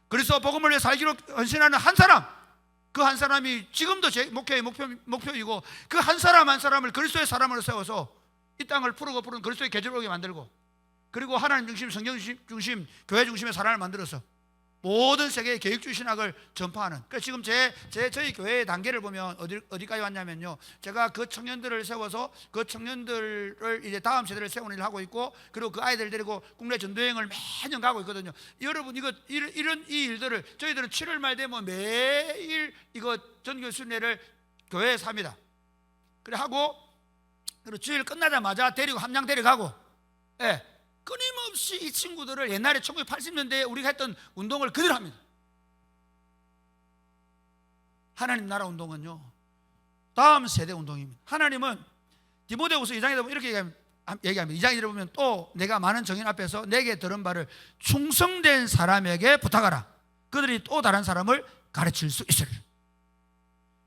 그래서 복음을 위해 살기로 헌신하는 한 사람, 그 한 사람이 지금도 제 목회의 목표이고, 그 한 사람 한 사람을 그리스도의 사람으로 세워서 이 땅을 푸르고 푸른 그리스도의 계절을 오게 만들고, 그리고 하나님 중심, 성경 중심, 교회 중심의 사람을 만들어서 모든 세계의 계획주의 신학을 전파하는. 그래서 지금 저희 교회의 단계를 보면 어디까지 왔냐면요, 제가 그 청년들을 세워서 그 청년들을 이제 다음 세대를 세우는 일을 하고 있고, 그리고 그 아이들 데리고 국내 전도여행을 매년 가고 있거든요. 여러분, 이런 이 일들을 저희들은 7월 말 되면 매일 이거 전교 순회를 교회에서 합니다. 그래 하고, 그리고 주일 끝나자마자 함양 데려가고, 끊임없이 이 친구들을 옛날에 1980년대에 우리가 했던 운동을 그대로 합니다. 하나님 나라 운동은요, 다음 세대 운동입니다. 하나님은 디모데후서 2장에 보면 이렇게 얘기합니다. 2장에 보면 또 내가 많은 정인 앞에서 내게 들은 바를 충성된 사람에게 부탁하라. 그들이 또 다른 사람을 가르칠 수 있으리라.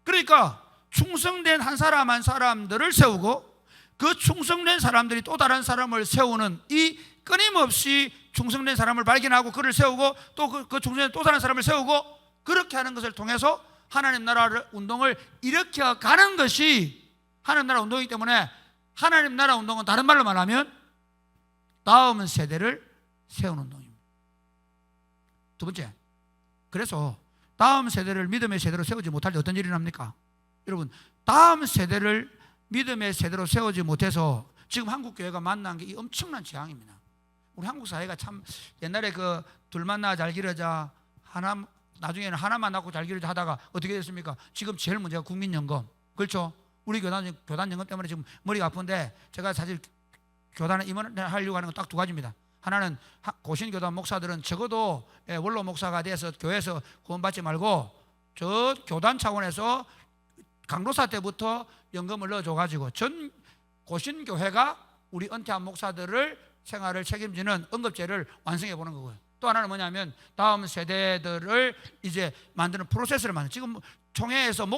그러니까 충성된 한 사람 한 사람들을 세우고, 그 충성된 사람들이 또 다른 사람을 세우는 이 끊임없이 충성된 사람을 발견하고 그를 세우고, 또 그 충성된 또 다른 사람을 세우고, 그렇게 하는 것을 통해서 하나님 나라 운동을 일으켜가는 것이 하나님 나라 운동이기 때문에 하나님 나라 운동은 다른 말로 말하면 다음 세대를 세우는 운동입니다. 두 번째, 그래서 다음 세대를 믿음의 세대로 세우지 못할 때 어떤 일이 납니까? 여러분, 다음 세대를 믿음의 세대로 세우지 못해서 지금 한국 교회가 만난 게 이 엄청난 재앙입니다. 우리 한국 사회가 참 옛날에 그 둘만 낳아 잘 기르자, 하나 나중에는 하나만 낳고 잘 기르자 하다가 어떻게 됐습니까? 지금 제일 문제가 국민연금. 그렇죠? 우리 교단연금 때문에 지금 머리가 아픈데, 제가 사실 교단에 임원하려고 하는 건 딱 두 가지입니다. 하나는 고신교단 목사들은 적어도 원로 목사가 돼서 교회에서 구원받지 말고 저 교단 차원에서 강도사 때부터 연금을 넣어줘가지고 전 고신교회가 우리 은퇴한 목사들을 생활을 책임지는 응급제를 완성해 보는 거고요. 또 하나는 뭐냐면 다음 세대들을 이제 만드는 프로세스를 지금 총회에서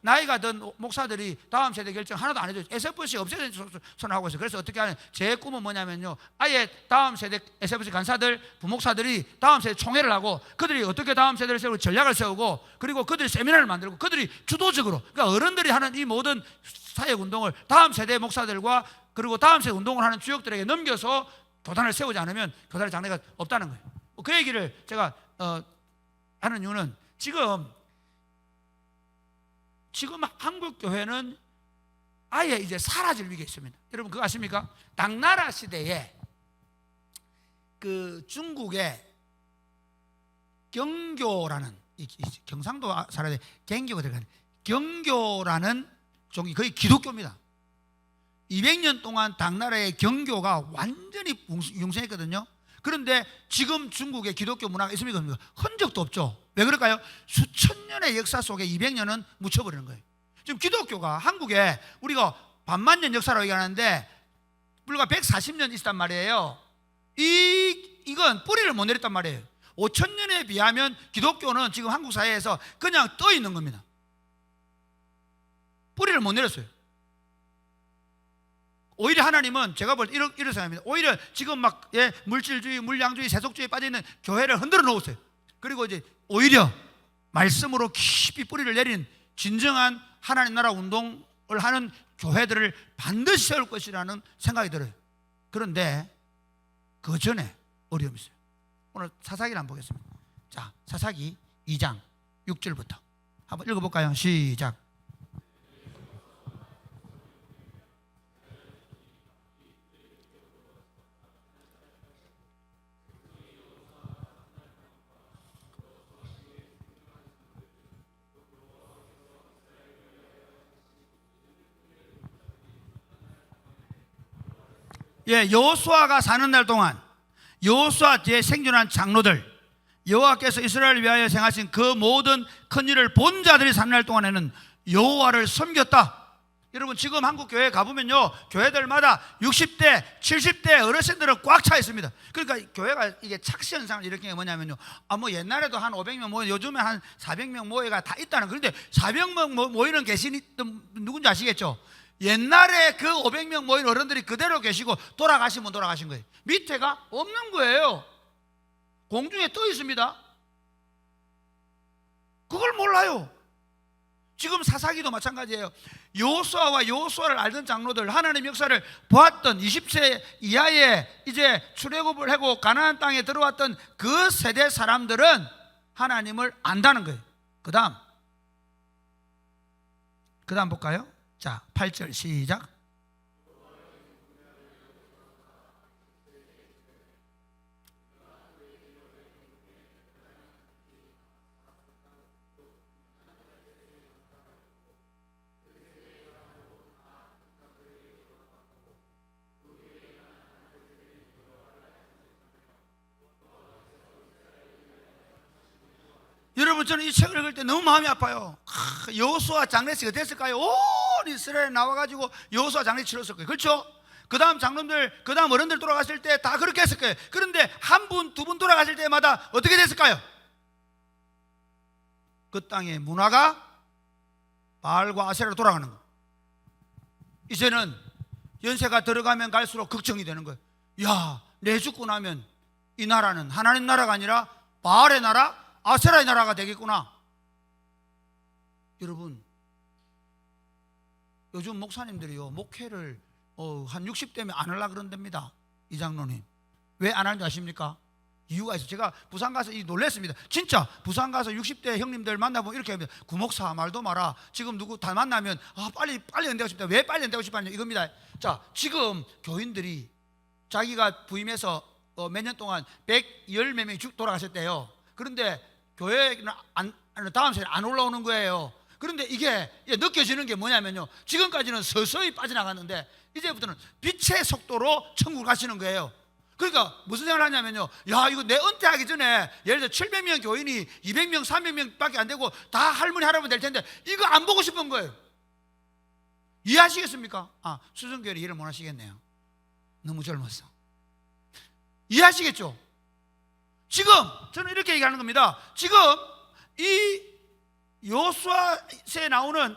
나이가 든 목사들이 다음 세대 결정 하나도 안 해줘요. SFC 없애는 손을 하고 있어요. 그래서 어떻게 하냐, 제 꿈은 뭐냐면요, 아예 다음 세대 SFC 간사들, 부목사들이 다음 세대 총회를 하고 그들이 어떻게 다음 세대를 세우고 전략을 세우고, 그리고 그들이 세미나를 만들고 그들이 주도적으로, 그러니까 어른들이 하는 이 모든 사역운동을 다음 세대 목사들과 그리고 다음 세대 운동을 하는 주역들에게 넘겨서 교단을 세우지 않으면 교단의 장래가 없다는 거예요. 그 얘기를 제가 하는 이유는 지금 한국 교회는 아예 이제 사라질 위기에 있습니다. 여러분 그거 아십니까? 당나라 시대에 그 중국의 경교라는, 경상도 사람의 경교가 들어가는 경교라는 종이 거의 기독교입니다. 200년 동안 당나라의 경교가 완전히 융성했거든요. 그런데 지금 중국의 기독교 문화가 있습니까? 흔적도 없죠. 왜 그럴까요? 수천 년의 역사 속에 200년은 묻혀버리는 거예요. 지금 기독교가 한국에 우리가 반만년 역사라고 얘기하는데 불과 140년 있었단 말이에요. 이건 뿌리를 못 내렸단 말이에요. 5,000년에 비하면 기독교는 지금 한국 사회에서 그냥 떠 있는 겁니다. 뿌리를 못 내렸어요. 오히려 하나님은 제가 볼 때 이런 생각입니다. 오히려 지금 막 물질주의, 물량주의, 세속주의에 빠져있는 교회를 흔들어 놓으세요. 그리고 이제 오히려 말씀으로 깊이 뿌리를 내린 진정한 하나님 나라 운동을 하는 교회들을 반드시 세울 것이라는 생각이 들어요. 그런데 그 전에 어려움이 있어요. 오늘 사사기를 한번 보겠습니다. 자, 사사기 2장 6절부터 한번 읽어볼까요? 시작. 여호수아가 사는 날 동안 여호수아 뒤에 생존한 장로들, 여호와께서 이스라엘을 위하여 행하신 그 모든 큰 일을 본 자들이 사는 날 동안에는 여호와를 섬겼다. 여러분 지금 한국 교회에 가보면요, 교회들마다 60대, 70대 어르신들은 꽉 차 있습니다. 그러니까 교회가 이게 착시 현상을 일으키는 게 뭐냐면요, 뭐 옛날에도 한 500명 모여, 요즘에 한 400명 모여가 다 있다는. 그런데 400명 모이는 계신 누군지 아시겠죠? 옛날에 그 500명 모인 어른들이 그대로 계시고 돌아가시면 돌아가신 거예요. 밑에가 없는 거예요. 공중에 떠 있습니다. 그걸 몰라요. 지금 사사기도 마찬가지예요. 여호수아와 여호수아를 알던 장로들, 하나님 역사를 보았던 20세 이하에 이제 출애굽을 하고 가나안 땅에 들어왔던 그 세대 사람들은 하나님을 안다는 거예요. 그 다음 볼까요? 자, 8절 시작. 여러분 저는 이 책을 읽을 때 너무 마음이 아파요. 여호수아 장례식이 됐을까요? 온 이스라엘 나와가지고 여호수아 장례식 치렀을 거예요. 그렇죠? 그 다음 장로들, 그 다음 어른들 돌아갔을 때 다 그렇게 했을 거예요. 그런데 한 분, 두 분 돌아가실 때마다 어떻게 됐을까요? 그 땅의 문화가 바알과 아세라로 돌아가는 거예요. 이제는 연세가 들어가면 갈수록 걱정이 되는 거예요. 야, 내 죽고 나면 이 나라는 하나님 나라가 아니라 바알의 나라, 아세라의 나라가 되겠구나. 여러분 요즘 목사님들이요, 목회를 한 60대면 안 하려고 그런답니다. 이 장로님. 왜 안 하는지 아십니까? 이유가 있어요. 제가 부산 가서 놀랬습니다. 진짜 부산 가서 60대 형님들 만나보면 이렇게 합니다. 구목사 말도 마라. 지금 누구 다 만나면 빨리 연대하고 싶다. 왜 빨리 연대하고 싶냐 이겁니다. 자, 지금 교인들이 자기가 부임해서 몇 년 동안 110몇 명이 돌아가셨대요. 그런데 교회는 다음 세대 안 올라오는 거예요. 그런데 이게 느껴지는 게 뭐냐면요, 지금까지는 서서히 빠져나갔는데 이제부터는 빛의 속도로 천국을 가시는 거예요. 그러니까 무슨 생각을 하냐면요, 야, 이거 내 은퇴하기 전에 예를 들어 700명 교인이 200명 300명 밖에 안 되고 다 할머니 할아버지 될 텐데 이거 안 보고 싶은 거예요. 이해하시겠습니까? 수성교회를 이해를 못 하시겠네요. 너무 젊었어. 이해하시겠죠? 지금 저는 이렇게 얘기하는 겁니다. 지금 이 요수아서에 나오는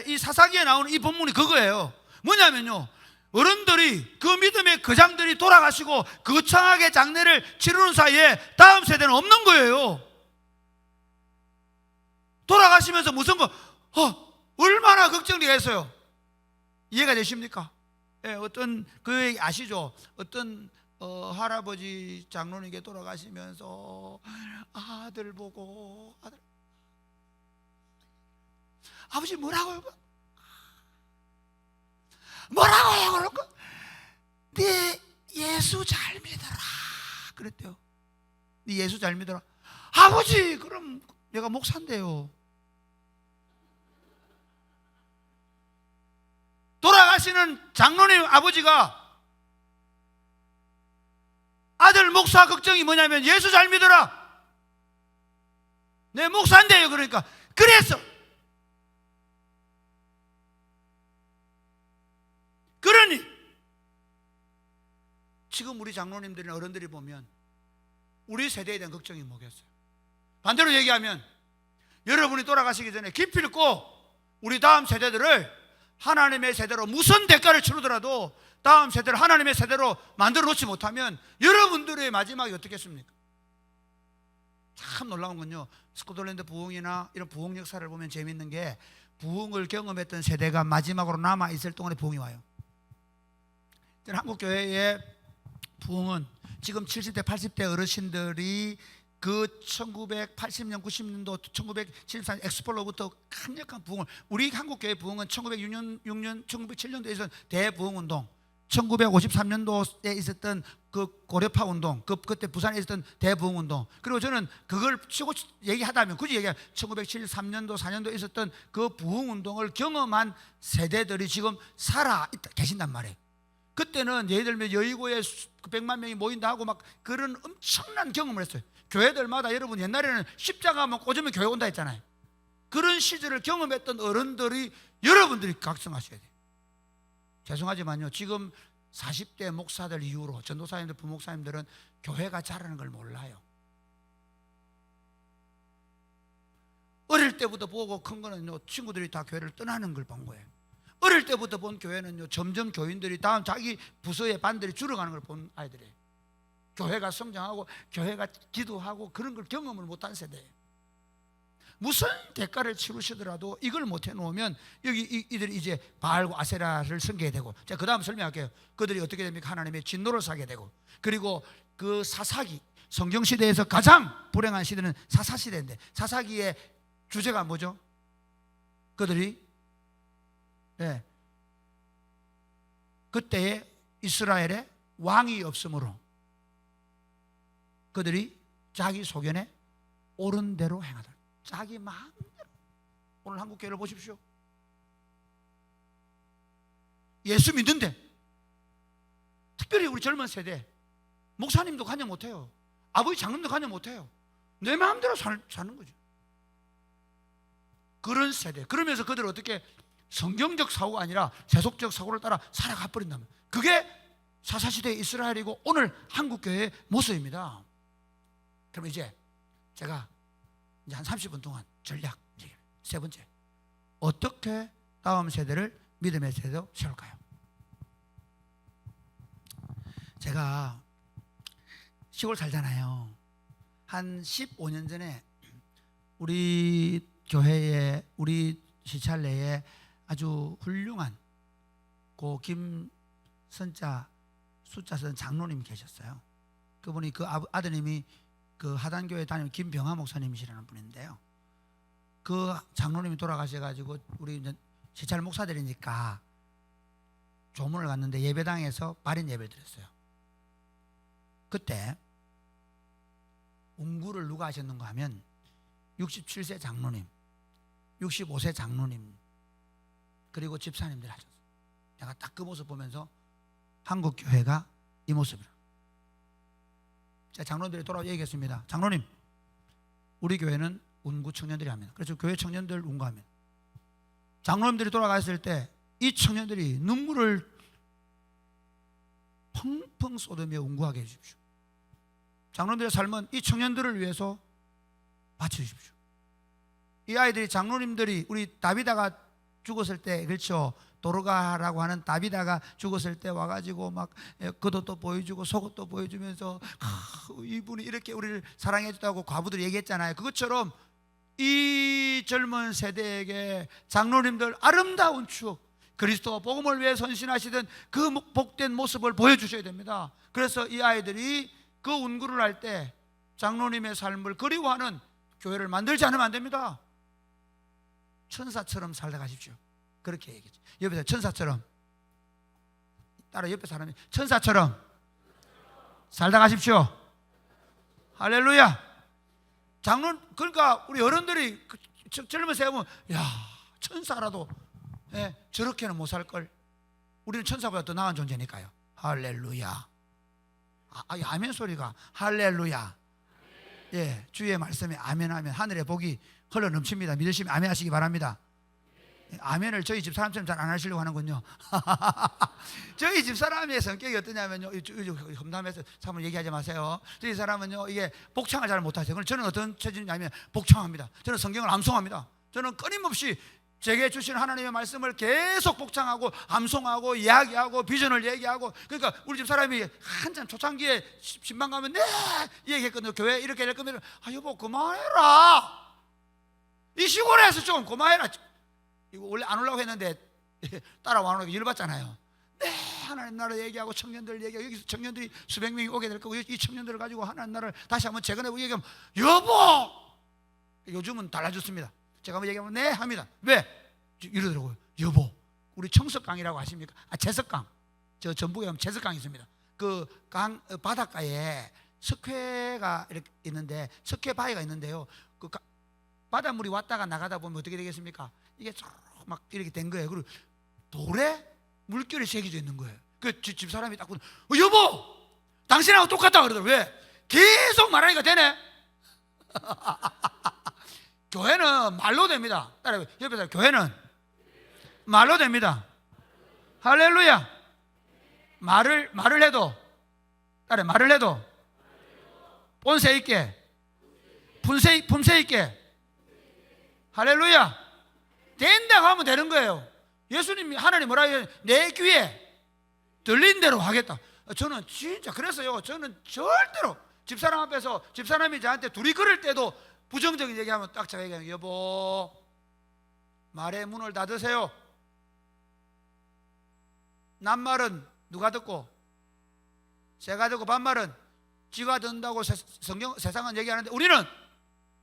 이 사사기에 나오는 이 본문이 그거예요. 뭐냐면요, 어른들이 그 믿음의 거장들이 돌아가시고 거창하게 장례를 치르는 사이에 다음 세대는 없는 거예요. 돌아가시면서 무슨 얼마나 걱정이 했어요. 이해가 되십니까? 어떤 그 아시죠? 어떤 할아버지 장로님께 돌아가시면서 아들 보고 아버지 뭐라고요? 뭐라고요? 그러고 네 예수 잘 믿어라 그랬대요. 네 예수 잘 믿어라. 아버지 그럼 내가 목사인데요. 돌아가시는 장로님 아버지가 아들 목사 걱정이 뭐냐면 예수 잘 믿어라. 내 목사인데요. 그러니까 그래서 그러니 지금 우리 장로님들이나 어른들이 보면 우리 세대에 대한 걱정이 뭐겠어요? 반대로 얘기하면 여러분이 돌아가시기 전에 기필코 우리 다음 세대들을 하나님의 세대로 무슨 대가를 치르더라도 다음 세대를 하나님의 세대로 만들어 놓지 못하면 여러분들의 마지막이 어떻겠습니까? 참 놀라운 건요, 스코틀랜드 부흥이나 이런 부흥 역사를 보면 재밌는 게 부흥을 경험했던 세대가 마지막으로 남아있을 동안에 부흥이 와요. 한국교회의 부흥은 지금 70대 80대 어르신들이 그 1980년 90년도 1974년 엑스폴로부터 강력한 부흥을, 우리 한국교회 부흥은 1906년 1907년도에 있었던 대부흥운동, 1953년도에 있었던 그 고려파 운동, 그때 부산에 있었던 대부흥운동, 그리고 저는 그걸 치고 얘기하다면 굳이 얘기하면 1973년도 4년도에 있었던 그 부흥운동을 경험한 세대들이 지금 계신단 말이에요. 그때는 예를 들면 여의고에 100만 명이 모인다 하고 막 그런 엄청난 경험을 했어요. 교회들마다 여러분 옛날에는 십자가만 꽂으면 교회 온다 했잖아요. 그런 시절을 경험했던 어른들이 여러분들이 각성하셔야 돼요. 죄송하지만요, 지금 40대 목사들 이후로 전도사님들 부목사님들은 교회가 자라는 걸 몰라요. 어릴 때부터 보고 큰 거는요, 친구들이 다 교회를 떠나는 걸 본 거예요. 어릴 때부터 본 교회는요, 점점 교인들이 다음 자기 부서의 반들이 줄어가는 걸 본 아이들이에요. 교회가 성장하고 교회가 기도하고 그런 걸 경험을 못한 세대예요. 무슨 대가를 치르시더라도 이걸 못 해놓으면 여기 이들이 이제 바알과 아세라를 섬기게 되고, 자, 그 다음 설명할게요. 그들이 어떻게 됩니까? 하나님의 진노를 사게 되고, 그리고 그 사사기, 성경시대에서 가장 불행한 시대는 사사시대인데, 사사기의 주제가 뭐죠? 그들이 그때의 이스라엘에 왕이 없으므로 그들이 자기 소견에 옳은 대로 행하다. 자기 마음대로. 오늘 한국교회를 보십시오. 예수 믿는데, 특별히 우리 젊은 세대, 목사님도 관여 못해요. 아버지 장로님도 관여 못해요. 내 마음대로 사는 거죠. 그런 세대. 그러면서 그들은 어떻게 성경적 사고가 아니라 세속적 사고를 따라 살아가 버린다면, 그게 사사시대의 이스라엘이고 오늘 한국교회의 모습입니다. 그럼 이제 제가 이제 한 30분 동안 전략, 세 번째, 어떻게 다음 세대를 믿음의 세대로 세울까요? 제가 시골 살잖아요. 한 15년 전에 우리 교회에, 우리 시찰내에 아주 훌륭한 고 김선자 숫자 쓴 장로님 계셨어요. 그분이 그 아드님이 그 하단교회 다니는 김병하 목사님이시라는 분인데요. 그 장로님이 돌아가셔가지고 우리 이제 제찰 목사들이니까 조문을 갔는데 예배당에서 발인 예배를 드렸어요. 그때 운구를 누가 하셨는가 하면 67세 장로님, 65세 장로님, 그리고 집사님들 하셨어요. 내가 딱 그 모습 보면서 한국 교회가 이 모습이라. 제가 장로님들이 돌아와 얘기했습니다. 장로님, 우리 교회는 운구 청년들이 합니다. 그래서 교회 청년들 운구합니다. 장로님들이 돌아갔을 때 이 청년들이 눈물을 펑펑 쏟으며 운구하게 해주십시오. 장로님들의 삶은 이 청년들을 위해서 바쳐주십시오. 이 아이들이 장로님들이 우리 다비다가 죽었을 때, 그렇죠, 도르가라고 하는 다비다가 죽었을 때 와가지고 막 겉옷도 보여주고 속옷도 보여주면서 이분이 이렇게 우리를 사랑해줬다고 과부들이 얘기했잖아요. 그것처럼 이 젊은 세대에게 장로님들 아름다운 추억, 그리스도와 복음을 위해 헌신하시던 그 복된 모습을 보여주셔야 됩니다. 그래서 이 아이들이 그 운구를 할 때 장로님의 삶을 그리워하는 교회를 만들지 않으면 안 됩니다. 천사처럼 살다 가십시오. 그렇게 얘기했죠. 옆에서 천사처럼, 따라 옆에 사람이 천사처럼 살다 가십시오. 할렐루야. 그러니까 우리 어른들이 젊은 세대 보면 야, 천사라도 저렇게는 못 살걸. 우리는 천사보다 더 나은 존재니까요. 할렐루야. 아멘 소리가 할렐루야. 예, 주의 말씀에 아멘하면 하늘의 복이 흘러 넘칩니다. 믿으시면 아멘 하시기 바랍니다. 아멘을 저희 집 사람처럼 잘 안 하시려고 하는군요. 저희 집 사람의 성격이 어떠냐면요, 험담해서 사람 얘기하지 마세요. 저희 사람은요, 이게 복창을 잘 못하세요. 저는 어떤 처지냐면 복창합니다. 저는 성경을 암송합니다. 저는 끊임없이 제게 주신 하나님의 말씀을 계속 복창하고 암송하고 이야기하고 비전을 얘기하고. 그러니까 우리 집 사람이 한참 초창기에 신방 가면 네 얘기했거든요. 교회 이렇게 될 거면 여보 그만해라, 이 시골에서 좀 그만해라. 이거 원래 안 오려고 했는데 따라와놓고 열받잖아요. 네, 하나님 나라 얘기하고 청년들 얘기하고, 여기서 청년들이 수백 명이 오게 될 거고, 이 청년들을 가지고 하나님 나라를 다시 한번 재건해보고 얘기하면 여보, 요즘은 달라졌습니다. 제가 한번 얘기하면 네 합니다. 왜? 이러더라고요. 여보, 우리 청석강이라고 아십니까? 제석강, 저 전북에 가면 제석강이 있습니다. 그 강 바닷가에 석회가 이렇게 있는데, 석회 바위가 있는데요, 그 바닷물이 왔다가 나가다 보면 어떻게 되겠습니까? 이게 막 이렇게 된 거예요. 그리고 돌에 물결이 새겨져 있는 거예요. 그 집사람이 딱 보면 여보, 당신하고 똑같다 그러더라고요. 왜? 계속 말하니까 되네. 교회는 말로 됩니다. 따라해, 옆에서 교회는 말로 됩니다. 할렐루야. 말을 해도, 따라해, 말을 해도 본세 있게, 품새 있게. 할렐루야. 된다고 하면 되는 거예요. 예수님이, 하나님 뭐라 해요? 내 귀에 들린 대로 하겠다. 저는 진짜 그래서요, 저는 절대로 집사람 앞에서 집사람이 저한테 둘이 그럴 때도 부정적인 얘기하면 딱 제가 얘기해요. 여보, 말의 문을 닫으세요. 낱말은 누가 듣고 새가 듣고 반말은 쥐가 듣는다고 세상은 얘기하는데, 우리는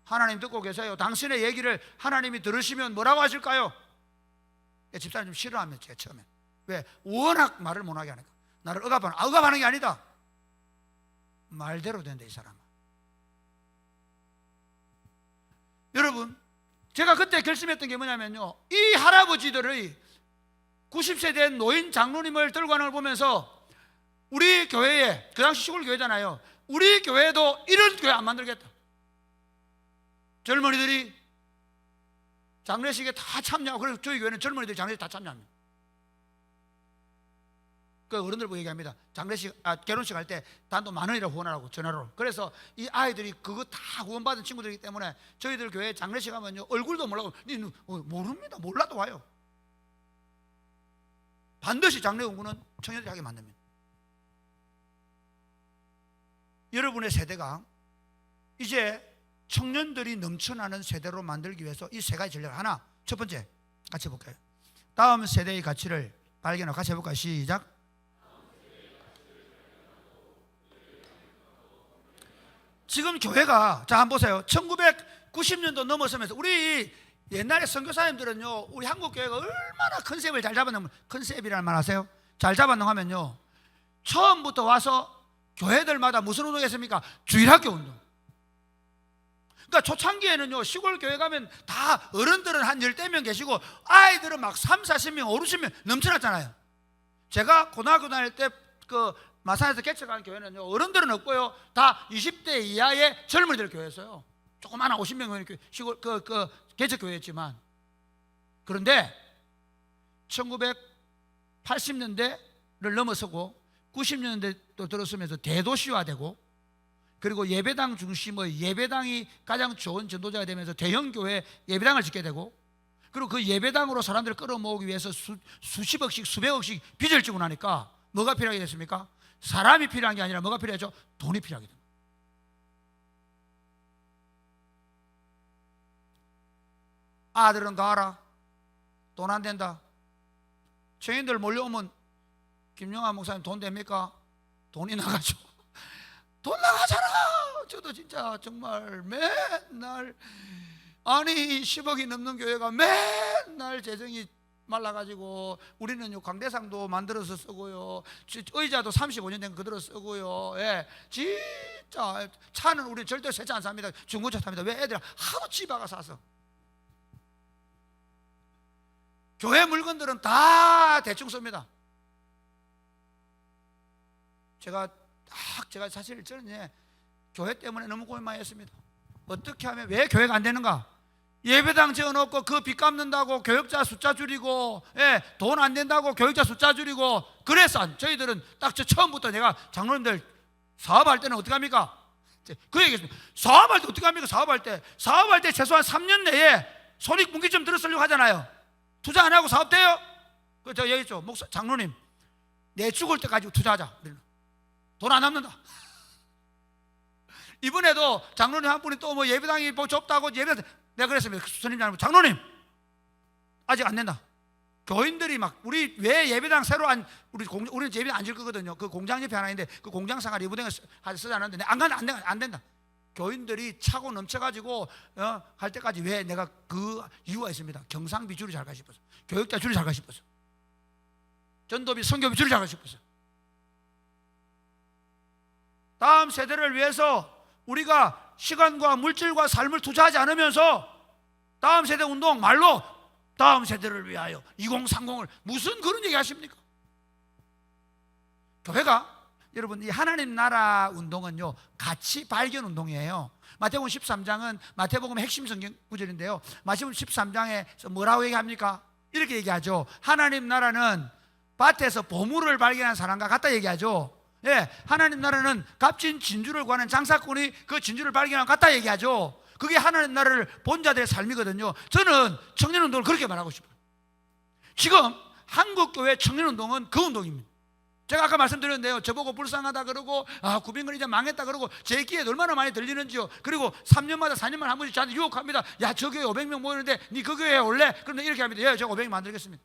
하나님 듣고 계세요. 당신의 얘기를 하나님이 들으시면 뭐라고 하실까요? 집사님 좀 싫어하면 제가 처음에. 왜? 워낙 말을 못하게 하니까. 나를 억압하는 게 아니다. 말대로 된다 이 사람은. 여러분, 제가 그때 결심했던 게 뭐냐면요, 이 할아버지들의 90세 된 노인 장로님을 들고 가는 걸 보면서 우리 교회에, 그 당시 시골 교회잖아요, 우리 교회도 이런 교회 안 만들겠다. 젊은이들이 장례식에 다 참여하고, 그래서 저희 교회는 젊은이들이 장례식 다 참여합니다. 그 어른들 보고 얘기합니다. 결혼식 할 때 단돈 10,000원이라고 후원하라고 전화로. 그래서 이 아이들이 그거 다 후원받은 친구들이기 때문에 저희들 교회 장례식 하면요, 얼굴도 몰라고, 모릅니다. 몰라도 와요. 반드시 장례 공부는 청년들이 하게 만듭니다. 여러분의 세대가 이제 청년들이 넘쳐나는 세대로 만들기 위해서 이 세 가지 전략. 하나, 첫 번째 같이 볼까요? 다음 세대의 가치를 발견하고 같이 해볼까요? 시작. 지금 교회가 자 한번 보세요. 1990년도 넘어서면서 우리 옛날에 선교사님들은요, 우리 한국 교회가 얼마나 컨셉을 잘 잡았냐면, 컨셉이라는 말 아세요? 잘 잡았는가 하면요, 처음부터 와서 교회들마다 무슨 운동했습니까? 주일학교 운동. 그러니까 초창기에는요, 시골 교회 가면 다 어른들은 한 10대 명 계시고 아이들은 막 3, 40명, 5, 60명 넘쳐났잖아요. 제가 고등학교 다닐 때 그 마산에서 개척한 교회는요, 어른들은 없고요, 다 20대 이하의 젊은이들 교회였어요. 조그마한 50명 시골 개척 교회였지만, 그런데 1980년대를 넘어서고 90년대 또 들어서면서 대도시화되고, 그리고 예배당 중심의 예배당이 가장 좋은 전도자가 되면서 대형 교회 예배당을 짓게 되고, 그리고 그 예배당으로 사람들을 끌어모으기 위해서 수십억씩 수백억씩 빚을 지고 나니까 뭐가 필요하게 됐습니까? 사람이 필요한 게 아니라 뭐가 필요하죠? 돈이 필요하게 됩니다. 아들은 가라, 돈 안 된다. 청인들 몰려오면 김영환 목사님 돈 됩니까? 돈이 나가죠. 돈 나가잖아. 저도 진짜 정말 맨날, 아니 10억이 넘는 교회가 맨날 재정이 말라가지고, 우리는요 광대상도 만들어서 쓰고요, 의자도 35년 된 거 그대로 쓰고요, 예, 진짜 차는 우리 절대 새 차 안 삽니다. 중고차 탑니다. 왜? 애들 하도 집아가 사서. 교회 물건들은 다 대충 씁니다. 제가 사실 저는 교회 때문에 너무 고민 많이 했습니다. 어떻게 하면, 왜 교회가 안 되는가? 예배당 지어놓고 그 빚 갚는다고 교역자 숫자 줄이고, 예, 돈 안 된다고 교역자 숫자 줄이고, 그래서 저희들은 딱 처음부터 내가 장로님들 사업할 때는 어떻게 합니까? 그 얘기했습니다. 사업할 때 어떻게 합니까? 사업할 때 최소한 3년 내에 손익분기점 들어쓰려고 하잖아요. 투자 안 하고 사업 돼요? 저 얘기했죠. 목사, 장로님, 내 죽을 때까지 투자하자. 돈 안 남는다. 이번에도 장로님 한 분이 또 뭐 예배당이 뭐 좁다고 예배당, 내가 그랬습니다. 선임장님, 장로님 아직 안 된다. 교인들이 막, 우리 왜 예배당 새로 우리는 예배당 안 질 거거든요. 그 공장 옆에 하나 있는데 그 공장 상가 리부댕을 쓰지 않았는데 안 된다. 교인들이 차고 넘쳐가지고 할 때까지. 왜? 내가 그 이유가 있습니다. 경상비 줄이 잘 가 싶어서, 교육자 줄이 잘 가 싶어서, 전도비 선교비 줄이 잘 가 싶어서. 다음 세대를 위해서 우리가 시간과 물질과 삶을 투자하지 않으면서 다음 세대 운동, 말로 다음 세대를 위하여 2030을 무슨 그런 얘기 하십니까? 교회가, 여러분, 이 하나님 나라 운동은요, 가치 발견 운동이에요. 마태복음 13장은 마태복음의 핵심 성경 구절인데요, 마태복음 13장에서 뭐라고 얘기합니까? 이렇게 얘기하죠. 하나님 나라는 밭에서 보물을 발견한 사람과 같다 얘기하죠. 예, 하나님 나라는 값진 진주를 구하는 장사꾼이 그 진주를 발견한 것 같다 얘기하죠. 그게 하나님 나라를 본 자들의 삶이거든요. 저는 청년운동을 그렇게 말하고 싶어요. 지금 한국교회 청년운동은 그 운동입니다. 제가 아까 말씀드렸는데요, 저보고 불쌍하다 그러고, 구빈건 이제 망했다 그러고, 제 귀에 얼마나 많이 들리는지요. 그리고 3년마다 4년마다 한 번씩 저한테 유혹합니다. 야, 저 교회 500명 모이는데 니 그 교회에 올래? 그런데 이렇게 합니다. 예, 제가 500명 만들겠습니다.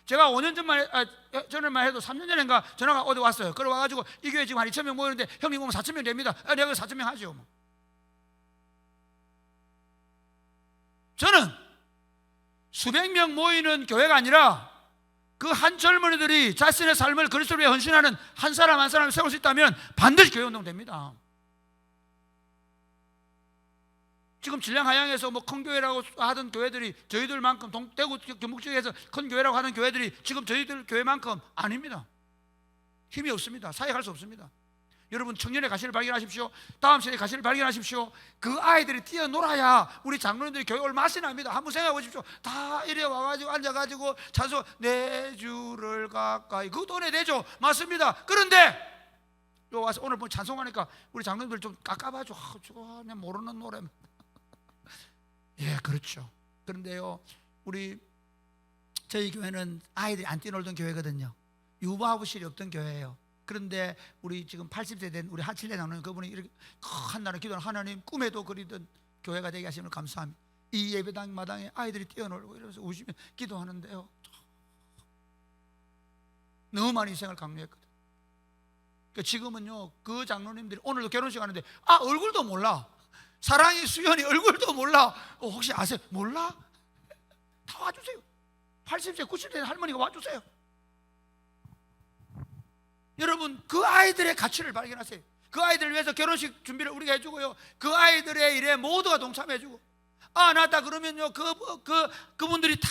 제가 5년 전만 해도 3년 전인가 전화가 어디 왔어요. 그래 와가지고 이 교회 지금 한 2,000명 모이는데 형님 오면 4,000명 됩니다. 내가 4,000명 하죠. 뭐. 저는 수백 명 모이는 교회가 아니라 그 한 젊은이들이 자신의 삶을 그리스도를 위해 헌신하는 한 사람 한 사람을 세울 수 있다면 반드시 교회 운동 됩니다. 지금 진량 하양에서 뭐 큰 교회라고 하던 교회들이 저희들만큼, 대구 경북 지역에서 큰 교회라고 하는 교회들이 지금 저희들 교회만큼 아닙니다. 힘이 없습니다. 사역할 수 없습니다. 여러분, 청년의 가시를 발견하십시오. 다음 세대의 가시를 발견하십시오. 그 아이들이 뛰어놀아야 우리 장로님들이 교육을 맛이 납니다. 한번 생각해 보십시오. 다 이래 와가지고 앉아가지고 찬송 내 주를 가까이, 그 돈에 내죠. 맞습니다. 그런데 요 와서 오늘 뭐 찬송하니까 우리 장로님들 좀 깎아봐줘. 저거 내 모르는 노래. 예, 그렇죠. 그런데요, 저희 교회는 아이들이 안 뛰놀던 교회거든요. 유아부실이 없던 교회예요. 그런데 우리 지금 80세 된 우리 하칠레 장로님, 그분이 이렇게 한나는 기도는 하나님 꿈에도 그리던 교회가 되게 하시면 감사합니다. 이 예배당 마당에 아이들이 뛰어놀고 이러면서 우시면 기도하는데요, 너무 많이 희생을 강요했거든. 그러니까 지금은요, 그 장로님들이 오늘도 결혼식 하는데 얼굴도 몰라. 사랑이 수연이 얼굴도 몰라. 혹시 아세요? 몰라? 다 와주세요. 80세 90세 할머니가 와주세요. 여러분, 그 아이들의 가치를 발견하세요. 그 아이들을 위해서 결혼식 준비를 우리가 해주고요, 그 아이들의 일에 모두가 동참해주고, 낳았다 그러면요, 그분들이 다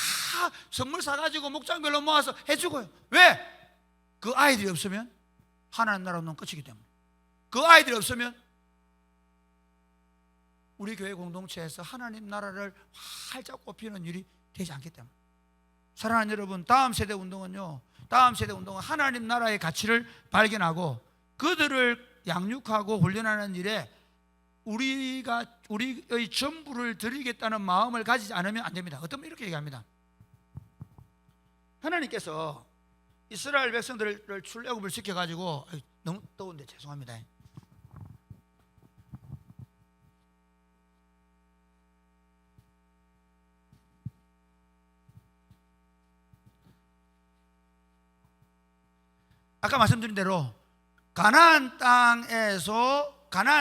선물 사가지고 목장별로 모아서 해주고요. 왜? 그 아이들이 없으면 하나님 나라는 끝이기 때문에. 그 아이들이 없으면 우리 교회 공동체에서 하나님 나라를 활짝 꽃피우는 일이 되지 않기 때문에. 사랑하는 여러분, 다음 세대 운동은 하나님 나라의 가치를 발견하고 그들을 양육하고 훈련하는 일에 우리의 전부를 드리겠다는 마음을 가지지 않으면 안 됩니다. 어떤 분 이렇게 얘기합니다. 하나님께서 이스라엘 백성들을 출애굽을 시켜가지고, 너무 더운데 죄송합니다. 아까 말씀드린 대로 가나안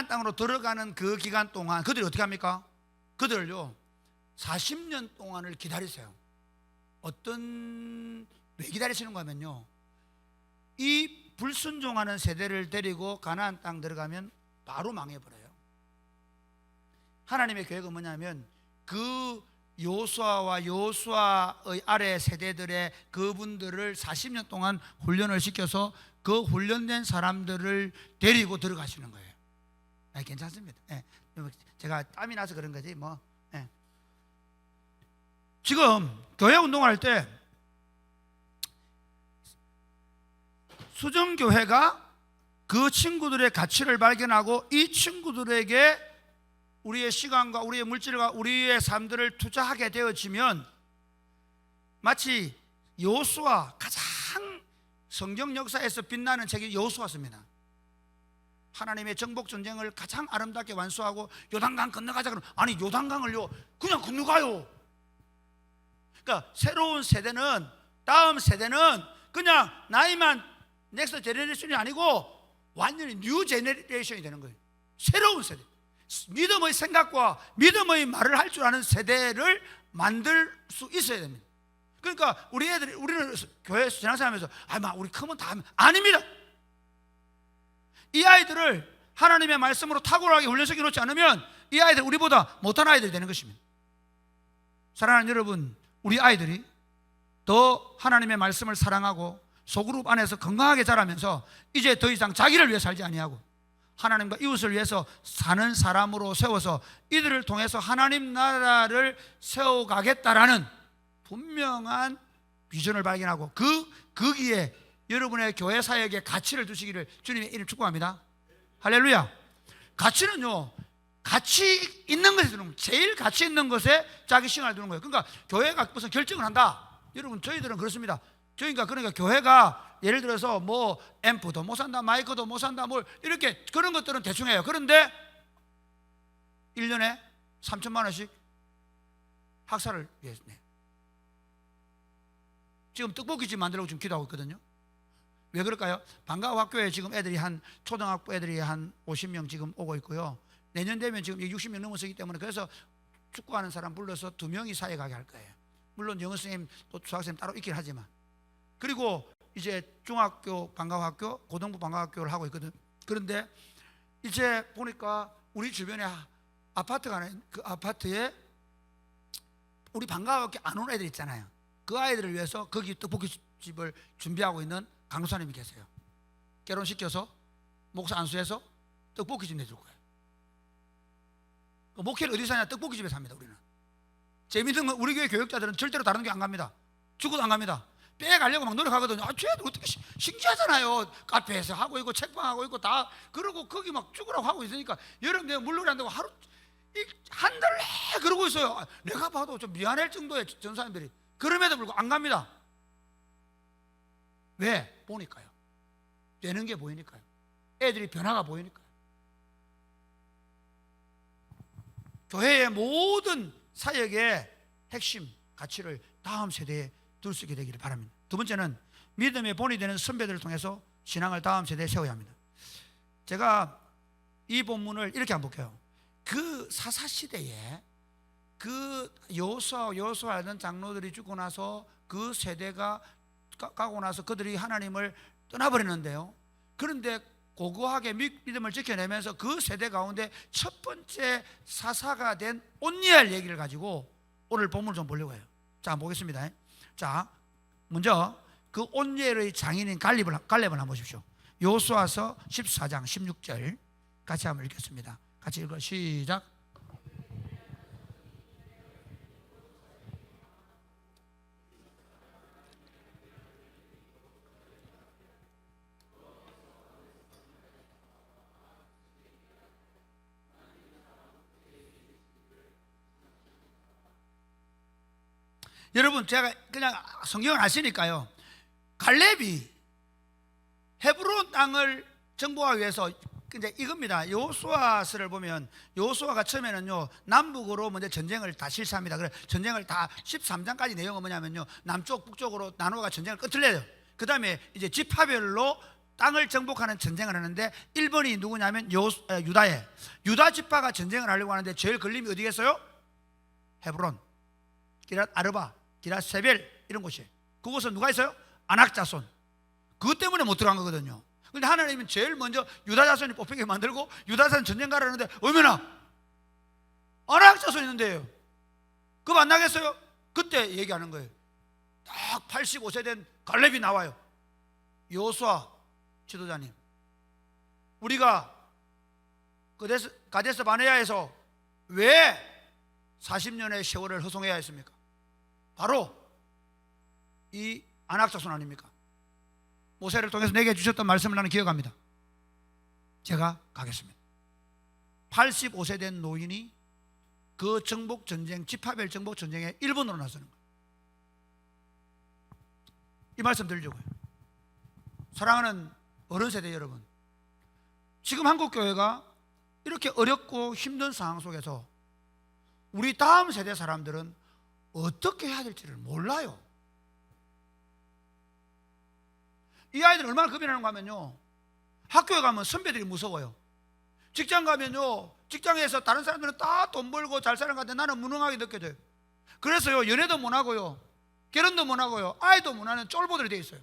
땅으로 들어가는 그 기간 동안 그들이 어떻게 합니까? 그들을요 40년 동안을 기다리세요. 왜 기다리시는 거냐면요, 이 불순종하는 세대를 데리고 가나안 땅 들어가면 바로 망해버려요. 하나님의 계획은 뭐냐면 그 요수아의 아래 세대들의 그분들을 40년 동안 훈련을 시켜서 그 훈련된 사람들을 데리고 들어가시는 거예요. 괜찮습니다. 제가 땀이 나서 그런 거지 뭐. 지금 교회 운동할 때 수정교회가 그 친구들의 가치를 발견하고 이 친구들에게 우리의 시간과 우리의 물질과 우리의 삶들을 투자하게 되어지면 마치 여호수아, 가장 성경 역사에서 빛나는 책이 여호수아입니다. 하나님의 정복 전쟁을 가장 아름답게 완수하고 요단강 건너가자 그러면, 아니 요단강을요 그냥 건너가요. 그러니까 새로운 세대는, 다음 세대는 그냥 나이만 넥스트 제너레이션이 아니고 완전히 뉴 제너레이션이 되는 거예요. 새로운 세대, 믿음의 생각과 믿음의 말을 할 줄 아는 세대를 만들 수 있어야 됩니다. 그러니까 우리는 교회에서 신앙생활하면서 우리 크면 다 하면, 아닙니다. 이 아이들을 하나님의 말씀으로 탁월하게 훈련시켜 놓지 않으면 이 아이들 우리보다 못한 아이들이 되는 것입니다. 사랑하는 여러분, 우리 아이들이 더 하나님의 말씀을 사랑하고 소그룹 안에서 건강하게 자라면서 이제 더 이상 자기를 위해 살지 아니하고 하나님과 이웃을 위해서 사는 사람으로 세워서 이들을 통해서 하나님 나라를 세워가겠다라는 분명한 비전을 발견하고 거기에 여러분의 교회 사역에 가치를 두시기를 주님의 이름 축복합니다. 할렐루야. 가치는요, 가치 있는 것에 두는 거예요. 제일 가치 있는 것에 자기 시간을 두는 거예요. 그러니까 교회가 무슨 결정을 한다. 여러분, 저희들은 그렇습니다. 그러니까 교회가 예를 들어서 뭐 앰프도 못 산다, 마이크도 못 산다, 뭘 이렇게 그런 것들은 대충 해요. 그런데 1년에 3천만 원씩 학사를 위해서 내요. 지금 떡볶이집 만들려고 지금 기도하고 있거든요. 왜 그럴까요? 방과후 학교에 지금 초등학교 애들이 한 50명 지금 오고 있고요. 내년 되면 지금 60명 넘어서기 때문에, 그래서 축구하는 사람 불러서 2명이 사회 가게 할 거예요. 물론 영어 선생님 또 수학선생님 따로 있긴 하지만. 그리고 이제 중학교 방과후 학교, 고등부 방과후 학교를 하고 있거든. 그런데 이제 보니까 우리 주변에 아파트가 하나, 그 아파트에 우리 방과후 학교 안 오는 애들 있잖아요. 그 아이들을 위해서 거기 떡볶이집을 준비하고 있는 강도사님이 계세요. 결혼시켜서 목사 안수해서 떡볶이집 내줄 거예요. 목회를 어디서 하냐? 떡볶이집에서 합니다. 우리는. 재밌는 건 우리 교회 교육자들은 절대로 다른 교회 안 갑니다. 죽어도 안 갑니다. 빼가려고 막 노력하거든요. 쟤들 어떻게 신기하잖아요. 카페에서 하고 있고 책방 하고 있고 다 그러고 거기 막 죽으라고 하고 있으니까 여러분, 내가 물놀이 한다고 하루 한 달 내내 그러고 있어요. 내가 봐도 좀 미안할 정도의 전사님들이. 그럼에도 불구하고 안 갑니다. 왜? 보니까요. 되는 게 보이니까요. 애들이 변화가 보이니까요. 교회의 모든 사역의 핵심 가치를 다음 세대에 둘 수 있게 되기를 바랍니다. 두 번째는 믿음의 본이 되는 선배들을 통해서 신앙을 다음 세대에 세워야 합니다. 제가 이 본문을 이렇게 한번 볼게요. 그 사사시대에 그 여호수아라는 장로들이 죽고 나서 그 세대가 가고 나서 그들이 하나님을 떠나버렸는데요. 그런데 고고하게 믿음을 지켜내면서 그 세대 가운데 첫 번째 사사가 된 온니엘 얘기를 가지고 오늘 본문을 좀 보려고 해요. 자, 한번 보겠습니다. 자, 먼저 그 온니엘의 장인인 갈렙을 한번 보십시오. 여호수아서 14장 16절 같이 한번 읽겠습니다. 같이 읽어 시작. 여러분, 제가 그냥 성경을 아시니까요, 갈렙이 헤브론 땅을 정복하기 위해서 이제 이겁니다. 여호수아서를 보면 여호수아가 처음에는요 남북으로 먼저 전쟁을 다 실시합니다. 그래 전쟁을 다 13장까지 내용은 뭐냐면요, 남쪽 북쪽으로 나누어가 전쟁을 끝을내요. 그 다음에 이제 지파별로 땅을 정복하는 전쟁을 하는데 1번이 누구냐면 유다에 유다 지파가 전쟁을 하려고 하는데 제일 걸림이 어디겠어요? 헤브론, 기랏 아르바, 기랏 세벨 이런 곳이에요. 그곳은 누가 있어요? 아낙 자손. 그것 때문에 못 들어간 거거든요. 근데 하나님은 제일 먼저 유다 자손이 뽑히게 만들고 유다 자손 전쟁 가라는데 얼마나 아낙 자손이 있는데요. 그거 안 나겠어요? 그때 얘기하는 거예요. 딱 85세 된 갈렙이 나와요. 여호수아 지도자님, 우리가 가데스 바네아에서 왜 40년의 세월을 허송해야 했습니까? 바로 이 아낙 자손 아닙니까? 모세를 통해서 내게 주셨던 말씀을 나는 기억합니다. 제가 가겠습니다. 85세 된 노인이 그 정복전쟁, 지파별 정복전쟁에 1번으로 나서는 거예요. 이 말씀 드리려고요. 사랑하는 어른 세대 여러분, 지금 한국교회가 이렇게 어렵고 힘든 상황 속에서 우리 다음 세대 사람들은 어떻게 해야 될지를 몰라요. 이 아이들 얼마나 겁이 나는가 하면요, 학교에 가면 선배들이 무서워요. 직장 가면요, 직장에서 다른 사람들은 다 돈 벌고 잘 사는 것 같은데 나는 무능하게 느껴져요. 그래서요, 연애도 못하고요, 결혼도 못하고요, 아이도 못하는 쫄보들이 돼 있어요.